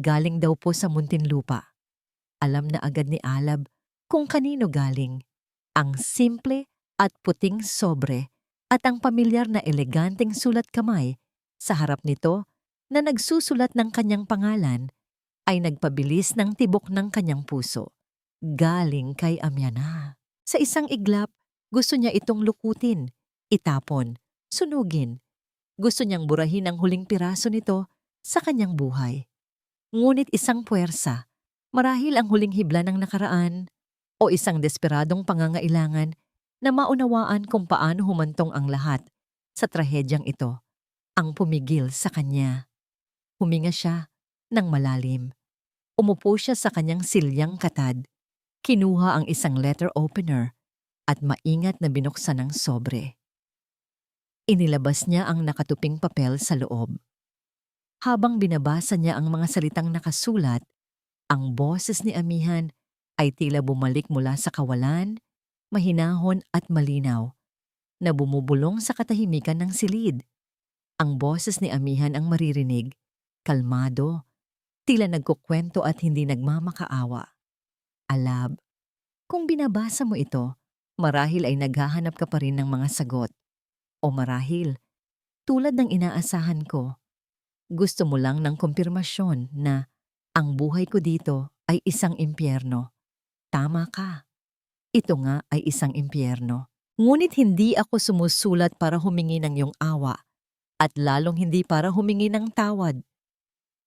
Galing daw po sa Muntinlupa." Alam na agad ni Alab kung kanino galing. Ang simple at puting sobre at ang pamilyar na eleganteng sulat kamay sa harap nito na nagsusulat ng kanyang pangalan ay nagpabilis ng tibok ng kanyang puso. Galing kay Amiana. Sa isang iglap, gusto niya itong lukutin, itapon, sunugin. Gusto niyang burahin ang huling piraso nito sa kanyang buhay. Ngunit isang puwersa, marahil ang huling hibla ng nakaraan, o isang desperadong pangangailangan na maunawaan kung paano humantong ang lahat sa trahedyang ito, ang pumigil sa kanya. Huminga siya ng malalim. Umupo siya sa kanyang silyang katad. Kinuha ang isang letter opener at maingat na binuksan ang sobre. Inilabas niya ang nakatuping papel sa loob. Habang binabasa niya ang mga salitang nakasulat, ang boses ni Amihan ay tila bumalik mula sa kawalan, mahinahon at malinaw, na bumubulong sa katahimikan ng silid. Ang boses ni Amihan ang maririnig, kalmado, tila nagkukwento at hindi nagmamakaawa. "Alab, kung binabasa mo ito, marahil ay naghahanap ka pa rin ng mga sagot. O marahil, tulad ng inaasahan ko, gusto mo lang ng kumpirmasyon na ang buhay ko dito ay isang impyerno. Tama ka. Ito nga ay isang impyerno. Ngunit hindi ako sumusulat para humingi ng iyong awa at lalong hindi para humingi ng tawad.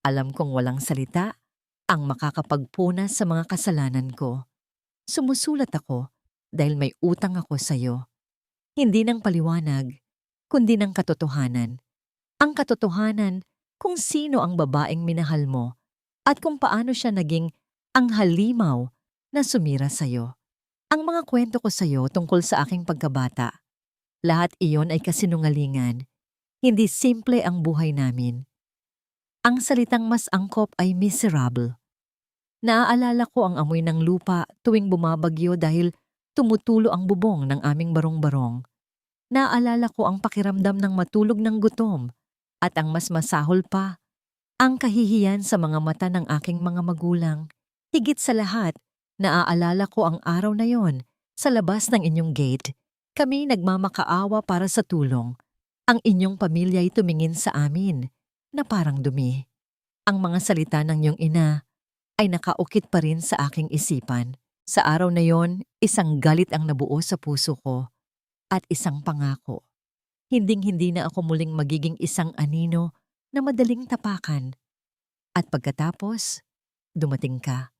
Alam kong walang salita ang makakapagpunas sa mga kasalanan ko. Sumusulat ako dahil may utang ako sa iyo. Hindi ng paliwanag, kundi ng katotohanan. Ang katotohanan kung sino ang babaeng minahal mo at kung paano siya naging ang halimaw na sumira sa iyo. Ang mga kwento ko sa iyo tungkol sa aking pagkabata, lahat iyon ay kasinungalingan. Hindi simple ang buhay namin. Ang salitang mas angkop ay miserable. Naaalala ko ang amoy ng lupa tuwing bumabagyo dahil tumutulo ang bubong ng aming barong-barong. Naalala ko ang pakiramdam ng matulog ng gutom at ang mas masahol pa, ang kahihiyan sa mga mata ng aking mga magulang. Higit sa lahat, naaalala ko ang araw na yon sa labas ng inyong gate. Kami nagmamakaawa para sa tulong. Ang inyong pamilya'y tumingin sa amin na parang dumi. Ang mga salita ng iyong ina ay nakaukit pa rin sa aking isipan. Sa araw na yon, isang galit ang nabuo sa puso ko at isang pangako. Hinding-hindi na ako muling magiging isang anino na madaling tapakan. At pagkatapos, dumating ka.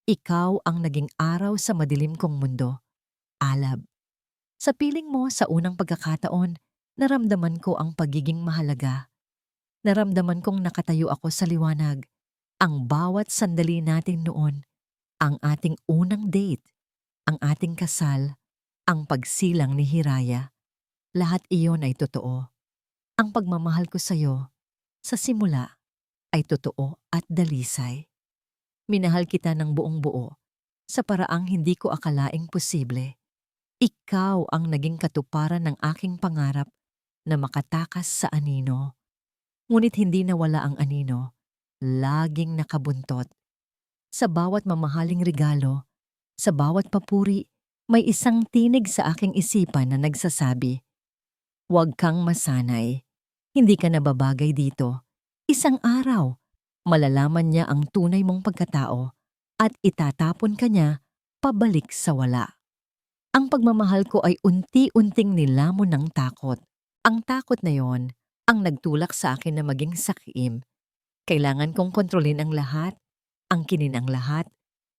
Ikaw ang naging araw sa madilim kong mundo. Alab. Sa piling mo sa unang pagkakataon, naramdaman ko ang pagiging mahalaga. Naramdaman kong nakatayo ako sa liwanag. Ang bawat sandali natin noon, ang ating unang date, ang ating kasal, ang pagsilang ni Hiraya, lahat iyon ay totoo. Ang pagmamahal ko sa'yo, sa simula, ay totoo at dalisay. Minahal kita ng buong buo, sa paraang hindi ko akalaing posible. Ikaw ang naging katuparan ng aking pangarap na makatakas sa anino. Ngunit hindi nawala ang anino, laging nakabuntot. Sa bawat mamahaling regalo, sa bawat papuri, may isang tinig sa aking isipan na nagsasabi, "Huwag kang masanay. Hindi ka nababagay dito. Isang araw, malalaman niya ang tunay mong pagkatao at itatapon ka niya pabalik sa wala." Ang pagmamahal ko ay unti-unting nilamon ng takot. Ang takot na yon ang nagtulak sa akin na maging sakim. Kailangan kong kontrolin ang lahat, angkinin ang lahat,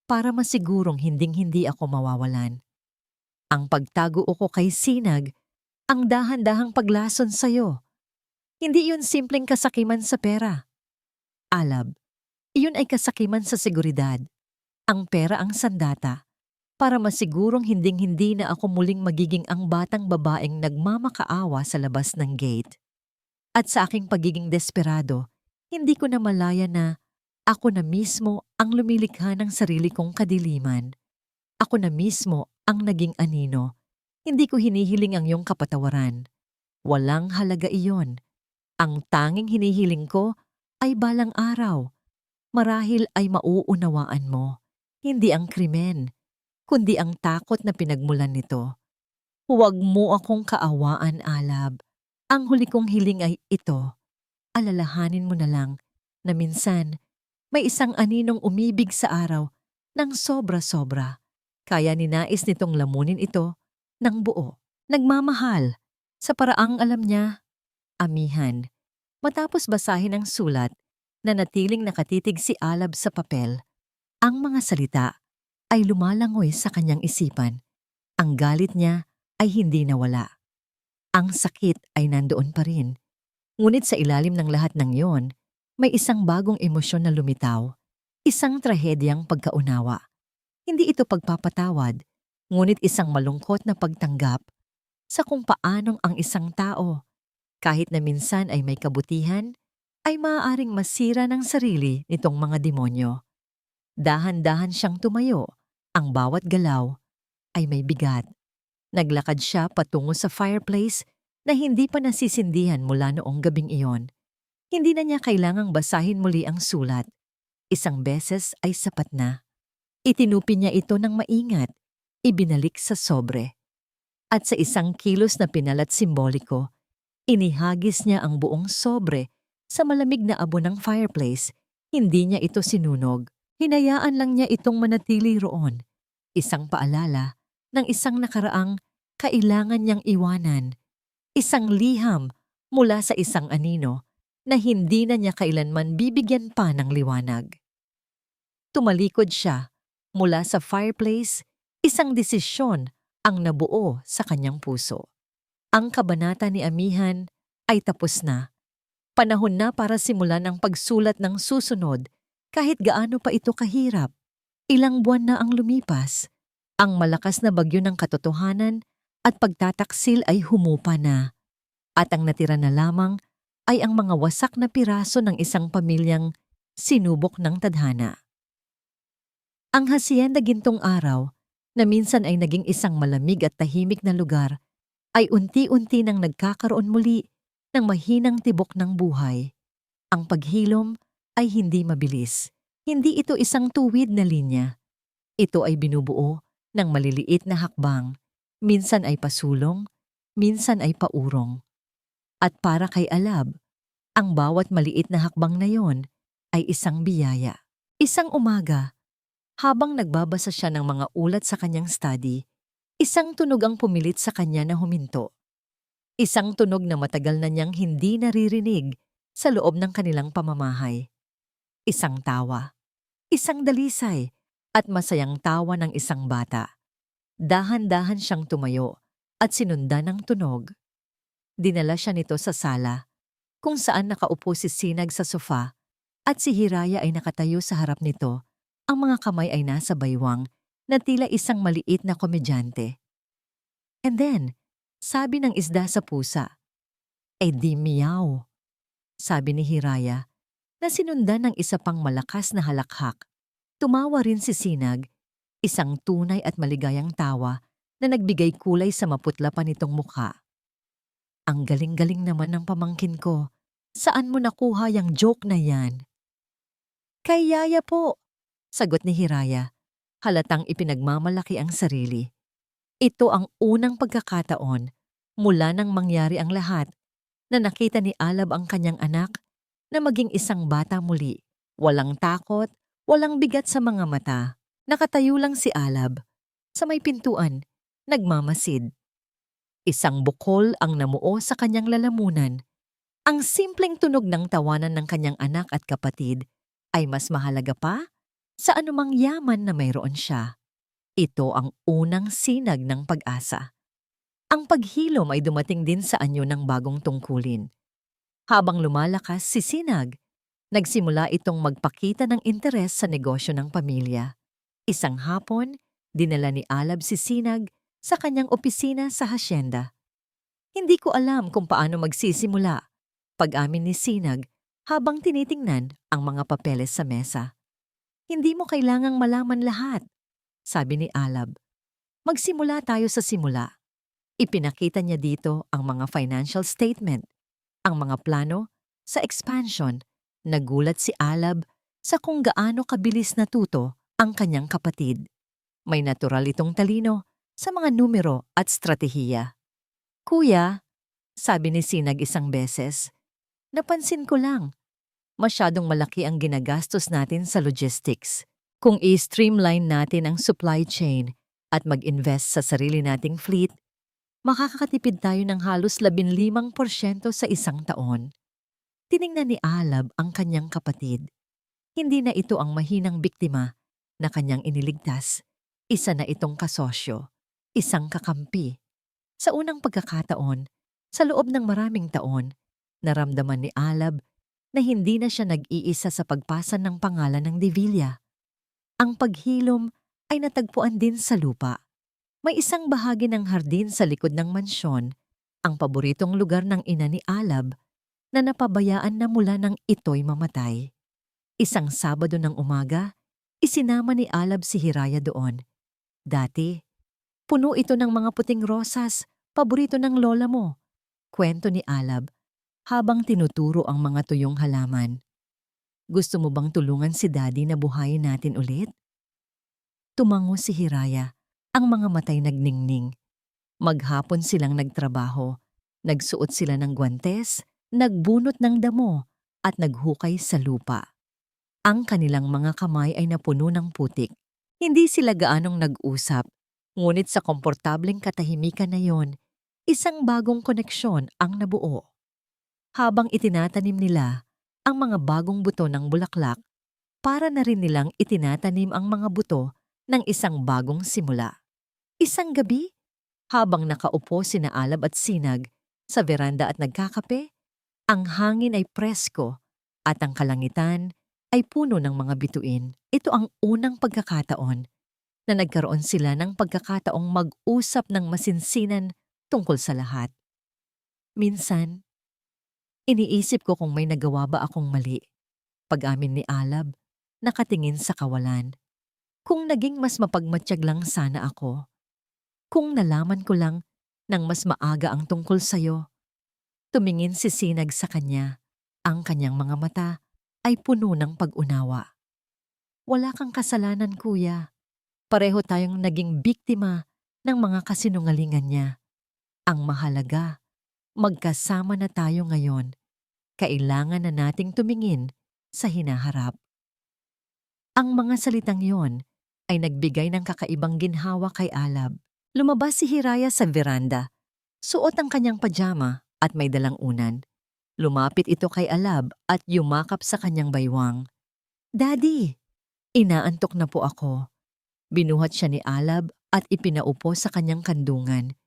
para masigurong hinding-hindi ako mawawalan. Ang pagtago ko kay Sinag, ang dahan-dahang paglason sa'yo. Hindi yun simpleng kasakiman sa pera. Alab, iyon ay kasakiman sa seguridad. Ang pera ang sandata, para masigurong hinding-hindi na ako muling magiging ang batang babaeng nagmamakaawa sa labas ng gate. At sa aking pagiging desperado, hindi ko na malaya na ako na mismo ang lumilikha ng sarili kong kadiliman. Ako na mismo ang naging anino. Hindi ko hinihiling ang iyong kapatawaran. Walang halaga iyon. Ang tanging hinihiling ko ay balang araw. Marahil ay mauunawaan mo, hindi ang krimen, kundi ang takot na pinagmulan nito. Huwag mo akong kaawaan, Alab. Ang huli kong hiling ay ito. Alalahanin mo na lang na minsan may isang aninong umibig sa araw ng sobra-sobra. Kaya ninais nitong lamunin ito ng buo. Nagmamahal sa paraang alam niya. Amihan. Matapos basahin ang sulat, nanatiling nakatitig si Alab sa papel. Ang mga salita ay lumalangoy sa kanyang isipan. Ang galit niya ay hindi nawala. Ang sakit ay nandoon pa rin. Ngunit sa ilalim ng lahat ng yon, may isang bagong emosyon na lumitaw. Isang trahedyang pagkaunawa. Hindi ito pagpapatawad, ngunit isang malungkot na pagtanggap sa kung paanong ang isang tao, kahit na minsan ay may kabutihan, ay maaaring masira ng sarili nitong mga demonyo. Dahan-dahan siyang tumayo. Ang bawat galaw ay may bigat. Naglakad siya patungo sa fireplace na hindi pa nasisindihan mula noong gabing iyon. Hindi na niya kailangang basahin muli ang sulat. Isang beses ay sapat na. Itinupi niya ito ng maingat, ibinalik sa sobre. At sa isang kilos na pinalat simboliko, inihagis niya ang buong sobre sa malamig na abo ng fireplace. Hindi niya ito sinunog. Hinayaan lang niya itong manatili roon. Isang paalala ng isang nakaraang kailangan niyang iwanan. Isang liham mula sa isang anino na hindi na niya kailanman bibigyan pa ng liwanag. Tumalikod siya mula sa fireplace, isang desisyon ang nabuo sa kanyang puso. Ang kabanata ni Amihan ay tapos na. Panahon na para simulan ang pagsulat ng susunod kahit gaano pa ito kahirap. Ilang buwan na ang lumipas. Ang malakas na bagyo ng katotohanan at pagtataksil ay humupa na. At ang natira na lamang ay ang mga wasak na piraso ng isang pamilyang sinubok ng tadhana. Ang hacienda Gintong Araw, na minsan ay naging isang malamig at tahimik na lugar, ay unti-unti nang nagkakaroon muli ng mahinang tibok ng buhay. Ang paghilom ay hindi mabilis. Hindi ito isang tuwid na linya. Ito ay binubuo ng maliliit na hakbang. Minsan ay pasulong, minsan ay paurong. At para kay Alab, ang bawat maliit na hakbang na yon ay isang biyaya. Isang umaga, habang nagbabasa siya ng mga ulat sa kanyang study, isang tunog ang pumilit sa kanya na huminto. Isang tunog na matagal na niyang hindi naririnig sa loob ng kanilang pamamahay. Isang tawa, isang dalisay, at masayang tawa ng isang bata. Dahan-dahan siyang tumayo at sinundan ng tunog. Dinala siya nito sa sala, kung saan nakaupo si Sinag sa sofa at si Hiraya ay nakatayo sa harap nito. Ang mga kamay ay nasa baywang na tila isang maliit na komedyante. And then, sabi ng isda sa pusa, "Eh di meow," sabi ni Hiraya, na sinundan ng isa pang malakas na halakhak. Tumawa rin si Sinag, isang tunay at maligayang tawa na nagbigay kulay sa maputla pa nitong mukha. "Ang galing-galing naman ng pamangkin ko. Saan mo nakuha yung joke na yan?" "Kay Yaya po," sagot ni Hiraya. Halatang ipinagmamalaki ang sarili. Ito ang unang pagkakataon mula nang mangyari ang lahat na nakita ni Alab ang kanyang anak na maging isang bata muli. Walang takot, walang bigat sa mga mata. Nakatayo lang si Alab sa may pintuan, nagmamasid. Isang bukol ang namuo sa kanyang lalamunan. Ang simpleng tunog ng tawanan ng kanyang anak at kapatid ay mas mahalaga pa sa anumang yaman na mayroon siya. Ito ang unang sinag ng pag-asa. Ang paghilom ay dumating din sa anyo ng bagong tungkulin. Habang lumalakas si Sinag, nagsimula itong magpakita ng interes sa negosyo ng pamilya. Isang hapon, dinala ni Alab si Sinag sa kanyang opisina sa hasyenda. "Hindi ko alam kung paano magsisimula," pag-amin ni Sinag habang tinitingnan ang mga papeles sa mesa. "Hindi mo kailangang malaman lahat," sabi ni Alab. "Magsimula tayo sa simula." Ipinakita niya dito ang mga financial statement, ang mga plano sa expansion. Nagulat si Alab sa kung gaano kabilis natuto ang kanyang kapatid. May natural itong talino sa mga numero at stratehiya. "Kuya," sabi ni Sinag isang beses, "napansin ko lang, masyadong malaki ang ginagastos natin sa logistics. Kung i-streamline natin ang supply chain at mag-invest sa sarili nating fleet, makakatipid tayo ng halos 15% sa isang taon." Tiningnan ni Alab ang kanyang kapatid. Hindi na ito ang mahinang biktima na kanyang iniligtas. Isa na itong kasosyo, isang kakampi. Sa unang pagkakataon, sa loob ng maraming taon, naramdaman ni Alab na hindi na siya nag-iisa sa pagpasa ng pangalan ng Divilla. Ang paghilom ay natagpuan din sa lupa. May isang bahagi ng hardin sa likod ng mansyon, ang paboritong lugar ng ina ni Alab, na napabayaan na mula nang ito'y mamatay. Isang Sabado ng umaga, isinama ni Alab si Hiraya doon. "Dati, puno ito ng mga puting rosas, paborito ng lola mo," kwento ni Alab habang tinuturo ang mga tuyong halaman. "Gusto mo bang tulungan si Daddy na buhayin natin ulit?" Tumango si Hiraya, ang mga matay nagningning. Maghapon silang nagtrabaho, nagsuot sila ng gwantes, nagbunot ng damo, at naghukay sa lupa. Ang kanilang mga kamay ay napuno ng putik. Hindi sila gaanong nag-usap, ngunit sa komportableng katahimikan na yon, isang bagong koneksyon ang nabuo. Habang itinatanim nila ang mga bagong buto ng bulaklak, para na rin nilang itinatanim ang mga buto ng isang bagong simula. Isang gabi, habang nakaupo sina Alab at Sinag sa veranda at nagkakape, ang hangin ay presko at ang kalangitan ay puno ng mga bituin. Ito ang unang pagkakataon na nagkaroon sila ng pagkakataong mag-usap ng masinsinan tungkol sa lahat. "Minsan, iniisip ko kung may nagawa ba akong mali," pag-amin ni Alab, nakatingin sa kawalan. "Kung naging mas mapagmatsyag lang sana ako. Kung nalaman ko lang Nang mas maaga ang tungkol sa'yo, tumingin si Sinag sa kanya. Ang kanyang mga mata ay puno ng pag-unawa. Wala kang kasalanan, kuya. Pareho tayong naging biktima ng mga kasinungalingan niya. Ang mahalaga, magkasama na tayo ngayon. Kailangan na nating tumingin sa hinaharap. Ang mga salitang yon ay nagbigay ng kakaibang ginhawa kay Alab. Lumabas si Hiraya sa veranda. Suot ang kanyang pajama at may dalang unan. Lumapit ito kay Alab at yumakap sa kanyang baywang. "Daddy, inaantok na po ako." Binuhat siya ni Alab at ipinaupo sa kanyang kandungan.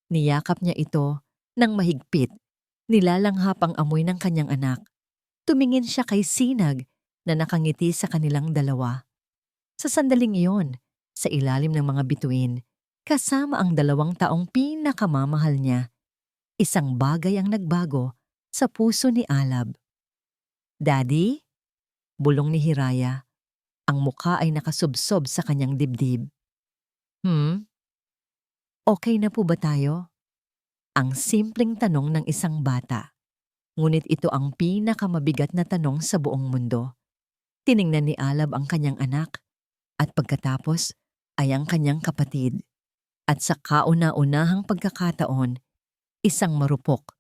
Niyakap niya ito ng mahigpit. Nilalanghap ang amoy ng kanyang anak. Tumingin siya kay Sinag na nakangiti sa kanilang dalawa. Sa sandaling iyon, sa ilalim ng mga bituin, kasama ang 2 taong pinakamamahal niya, isang bagay ang nagbago sa puso ni Alab. "Daddy?" Bulong ni Hiraya. Ang mukha ay nakasubsob sa kanyang dibdib. "Hmm? Okay na po ba tayo?" Ang simpleng tanong ng isang bata. Ngunit ito ang pinakamabigat na tanong sa buong mundo. Tiningnan ni Alab ang kanyang anak at pagkatapos ay ang kanyang kapatid. At sa kauna-unahang pagkakataon, isang marupok,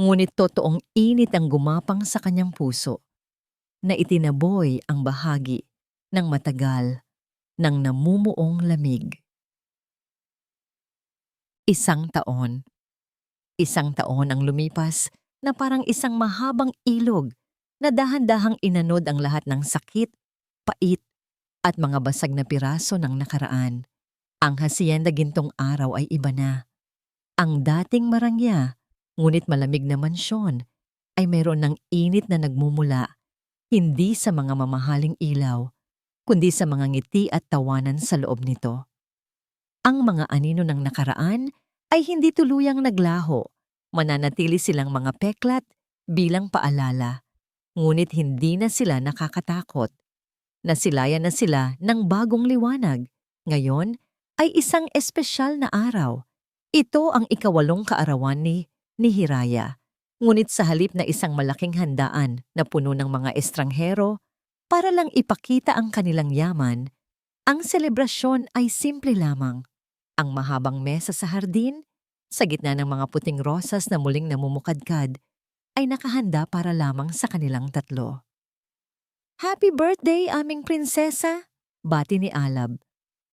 ngunit totoong init ang gumapang sa kanyang puso, na itinaboy ang bahagi ng matagal ng namumuong lamig. 1 taon. 1 taon ang lumipas na parang isang mahabang ilog na dahan-dahang inanod ang lahat ng sakit, pait, at mga basag na piraso ng nakaraan. Ang Hacienda Gintong Araw ay iba na. Ang dating marangya, ngunit malamig na mansyon, ay mayroon ng init na nagmumula, hindi sa mga mamahaling ilaw, kundi sa mga ngiti at tawanan sa loob nito. Ang mga anino ng nakaraan ay hindi tuluyang naglaho. Mananatili silang mga peklat bilang paalala, ngunit hindi na sila nakakatakot. Nasilayan na sila ng bagong liwanag. Ngayon ay isang espesyal na araw. Ito ang 8 kaarawan ni Hiraya. Ngunit sa halip na isang malaking handaan na puno ng mga estranghero para lang ipakita ang kanilang yaman, ang selebrasyon ay simple lamang. Ang mahabang mesa sa hardin, sa gitna ng mga puting rosas na muling namumukadkad, ay nakahanda para lamang sa kanilang 3. "Happy birthday, aming prinsesa!" Bati ni Alab,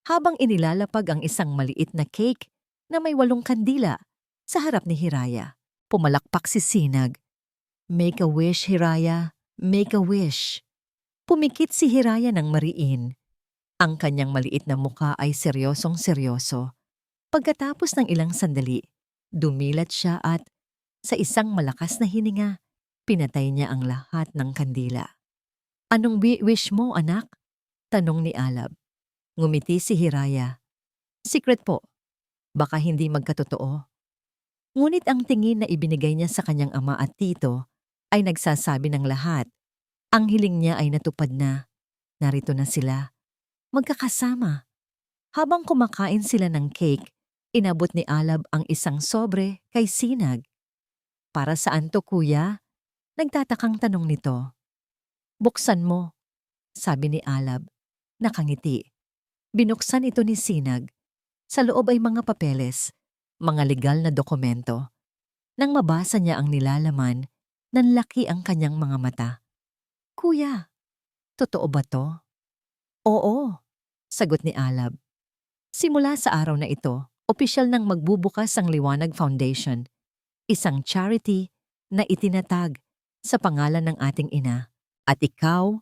habang inilalapag ang isang maliit na cake na may 8 kandila sa harap ni Hiraya. Pumalakpak si Sinag. "Make a wish, Hiraya. Make a wish." Pumikit si Hiraya ng mariin. Ang kanyang maliit na muka ay seryosong seryoso. Pagkatapos ng ilang sandali, dumilat siya at, sa isang malakas na hininga, pinatay niya ang lahat ng kandila. "Anong wish mo, anak?" tanong ni Alab. Ngumiti si Hiraya. "Secret po. Baka hindi magkatotoo." Ngunit ang tingin na ibinigay niya sa kanyang ama at tito ay nagsasabi ng lahat. Ang hiling niya ay natupad na. Narito na sila, magkakasama. Habang kumakain sila ng cake, inabot ni Alab ang isang sobre kay Sinag. "Para saan to, kuya?" Nagtatakang tanong nito. "Buksan mo," sabi ni Alab. Nakangiti. Binuksan ito ni Sinag. Sa loob ay mga papeles, mga legal na dokumento. Nang mabasa niya ang nilalaman, nanlaki ang kanyang mga mata. "Kuya, totoo ba to?" "Oo," sagot ni Alab. Simula sa araw na ito, opisyal nang magbubukas ang Liwanag Foundation, isang charity na itinatag sa pangalan ng ating ina. At ikaw,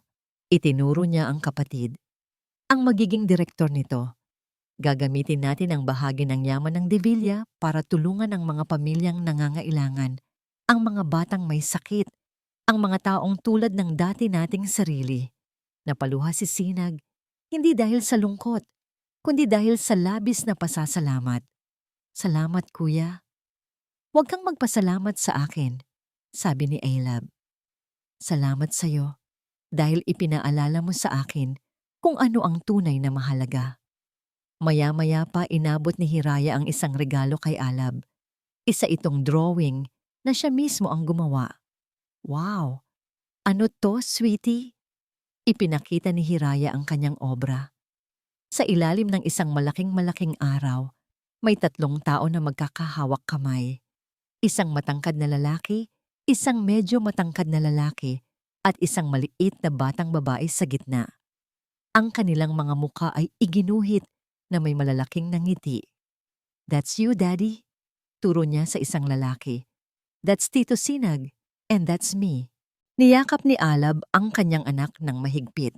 itinuro niya ang kapatid, ang magiging direktor nito. Gagamitin natin ang bahagi ng yaman ng Devilla para tulungan ang mga pamilyang nangangailangan, ang mga batang may sakit, ang mga taong tulad ng dati nating sarili. Napaluha si Sinag, hindi dahil sa lungkot, kundi dahil sa labis na pasasalamat. "Salamat, kuya." "Huwag kang magpasalamat sa akin," sabi ni Alab. "Salamat sa'yo dahil ipinaalala mo sa akin kung ano ang tunay na mahalaga." Maya-maya pa inabot ni Hiraya ang isang regalo kay Alab. Isa itong drawing na siya mismo ang gumawa. Wow! Ano to, sweetie? Ipinakita ni Hiraya ang kanyang obra. Sa ilalim ng isang malaking-malaking araw, may tatlong tao na magkakahawak kamay. Isang matangkad na lalaki, isang medyo matangkad na lalaki, at isang maliit na batang babae sa gitna. Ang kanilang mga muka ay iginuhit na may malalaking nangiti. "That's you, Daddy," turo niya sa isang lalaki. "That's Tito Sinag, and that's me." Niyakap ni Alab ang kanyang anak ng mahigpit.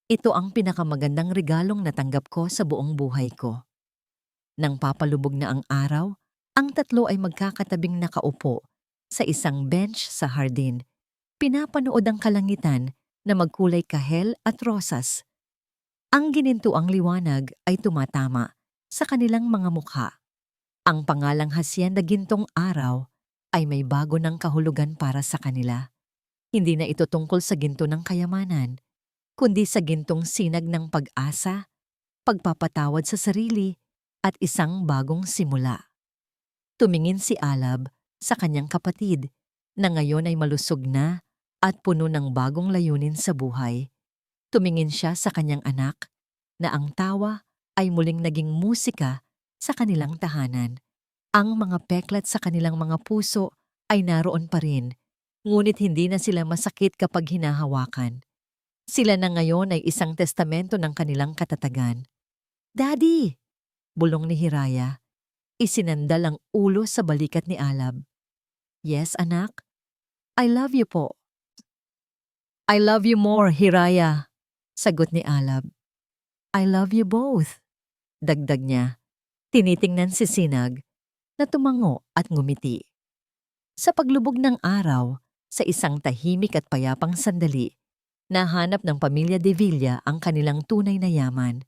"Ito ang pinakamagandang regalong natanggap ko sa buong buhay ko." Nang papalubog na ang araw, ang tatlo ay magkakatabing nakaupo sa isang bench sa hardin. Pinapanood ang kalangitan na magkulay kahel at rosas. Ang ginintuang liwanag ay tumatama sa kanilang mga mukha. Ang pangalang hasyenda Gintong Araw ay may bago ng kahulugan para sa kanila. Hindi na ito tungkol sa ginto ng kayamanan, kundi sa gintong sinag ng pag-asa, pagpapatawad sa sarili, at isang bagong simula. Tumingin si Alab sa kanyang kapatid na ngayon ay malusog na at puno ng bagong layunin sa buhay. Tumingin siya sa kanyang anak na ang tawa ay muling naging musika sa kanilang tahanan. Ang mga peklat sa kanilang mga puso ay naroon pa rin, ngunit hindi na sila masakit kapag hinahawakan. Sila na ngayon ay isang testamento ng kanilang katatagan. "Daddy!" bulong ni Hiraya. Isinandal ang ulo sa balikat ni Alab. "Yes, anak? I love you po." "I love you more, Hiraya," sagot ni Alab. "I love you both," dagdag niya. Tinitingnan si Sinag na tumango at ngumiti. Sa paglubog ng araw, sa isang tahimik at payapang sandali, nahanap ng pamilya De Villa ang kanilang tunay na yaman.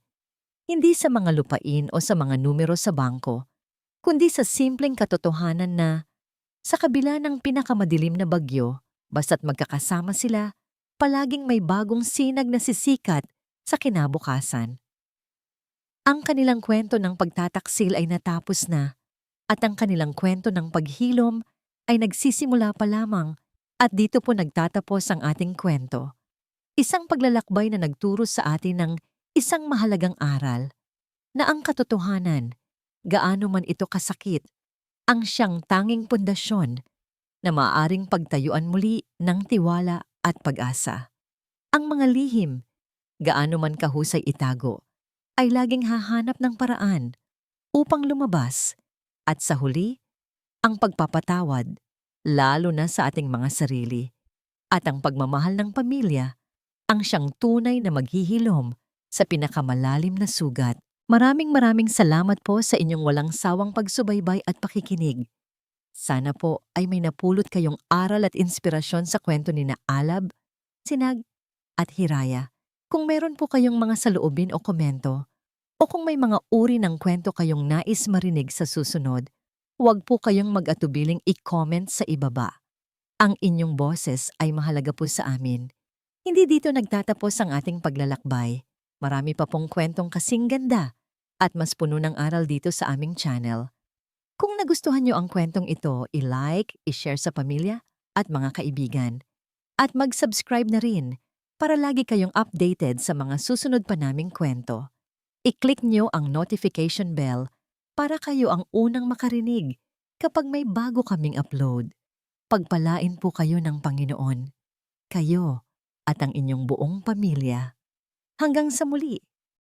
Hindi sa mga lupain o sa mga numero sa bangko, kundi sa simpleng katotohanan na sa kabila ng pinakamadilim na bagyo, basta't magkakasama sila, palaging may bagong sinag na sisikat sa kinabukasan. Ang kanilang kwento ng pagtataksil ay natapos na, at ang kanilang kwento ng paghilom ay nagsisimula pa lamang, at dito po nagtatapos ang ating kwento. Isang paglalakbay na nagturo sa atin ng isang mahalagang aral, na ang katotohanan, gaano man ito kasakit, ang siyang tanging pundasyon na maaaring pagtayuan muli ng tiwala at pag-asa. Ang mga lihim, gaano man kahusay itago, ay laging hahanap ng paraan upang lumabas, at sa huli, ang pagpapatawad, lalo na sa ating mga sarili, at ang pagmamahal ng pamilya, ang siyang tunay na maghihilom sa pinakamalalim na sugat. Maraming salamat po sa inyong walang sawang pagsubaybay at pakikinig. Sana po ay may napulot kayong aral at inspirasyon sa kwento ni na Alab, Sinag, at Hiraya. Kung meron po kayong mga saloobin o komento, o kung may mga uri ng kwento kayong nais marinig sa susunod, huwag po kayong mag-atubiling i-comment sa ibaba. Ang inyong boses ay mahalaga po sa amin. Hindi dito nagtatapos ang ating paglalakbay. Marami pa pong kwentong kasing ganda at mas puno ng aral dito sa aming channel. Kung nagustuhan nyo ang kwentong ito, i-like, i-share sa pamilya at mga kaibigan. At mag-subscribe na rin para lagi kayong updated sa mga susunod pa naming kwento. I-click nyo ang notification bell para kayo ang unang makarinig kapag may bago kaming upload. Pagpalain po kayo ng Panginoon, kayo at ang inyong buong pamilya. Hanggang sa muli!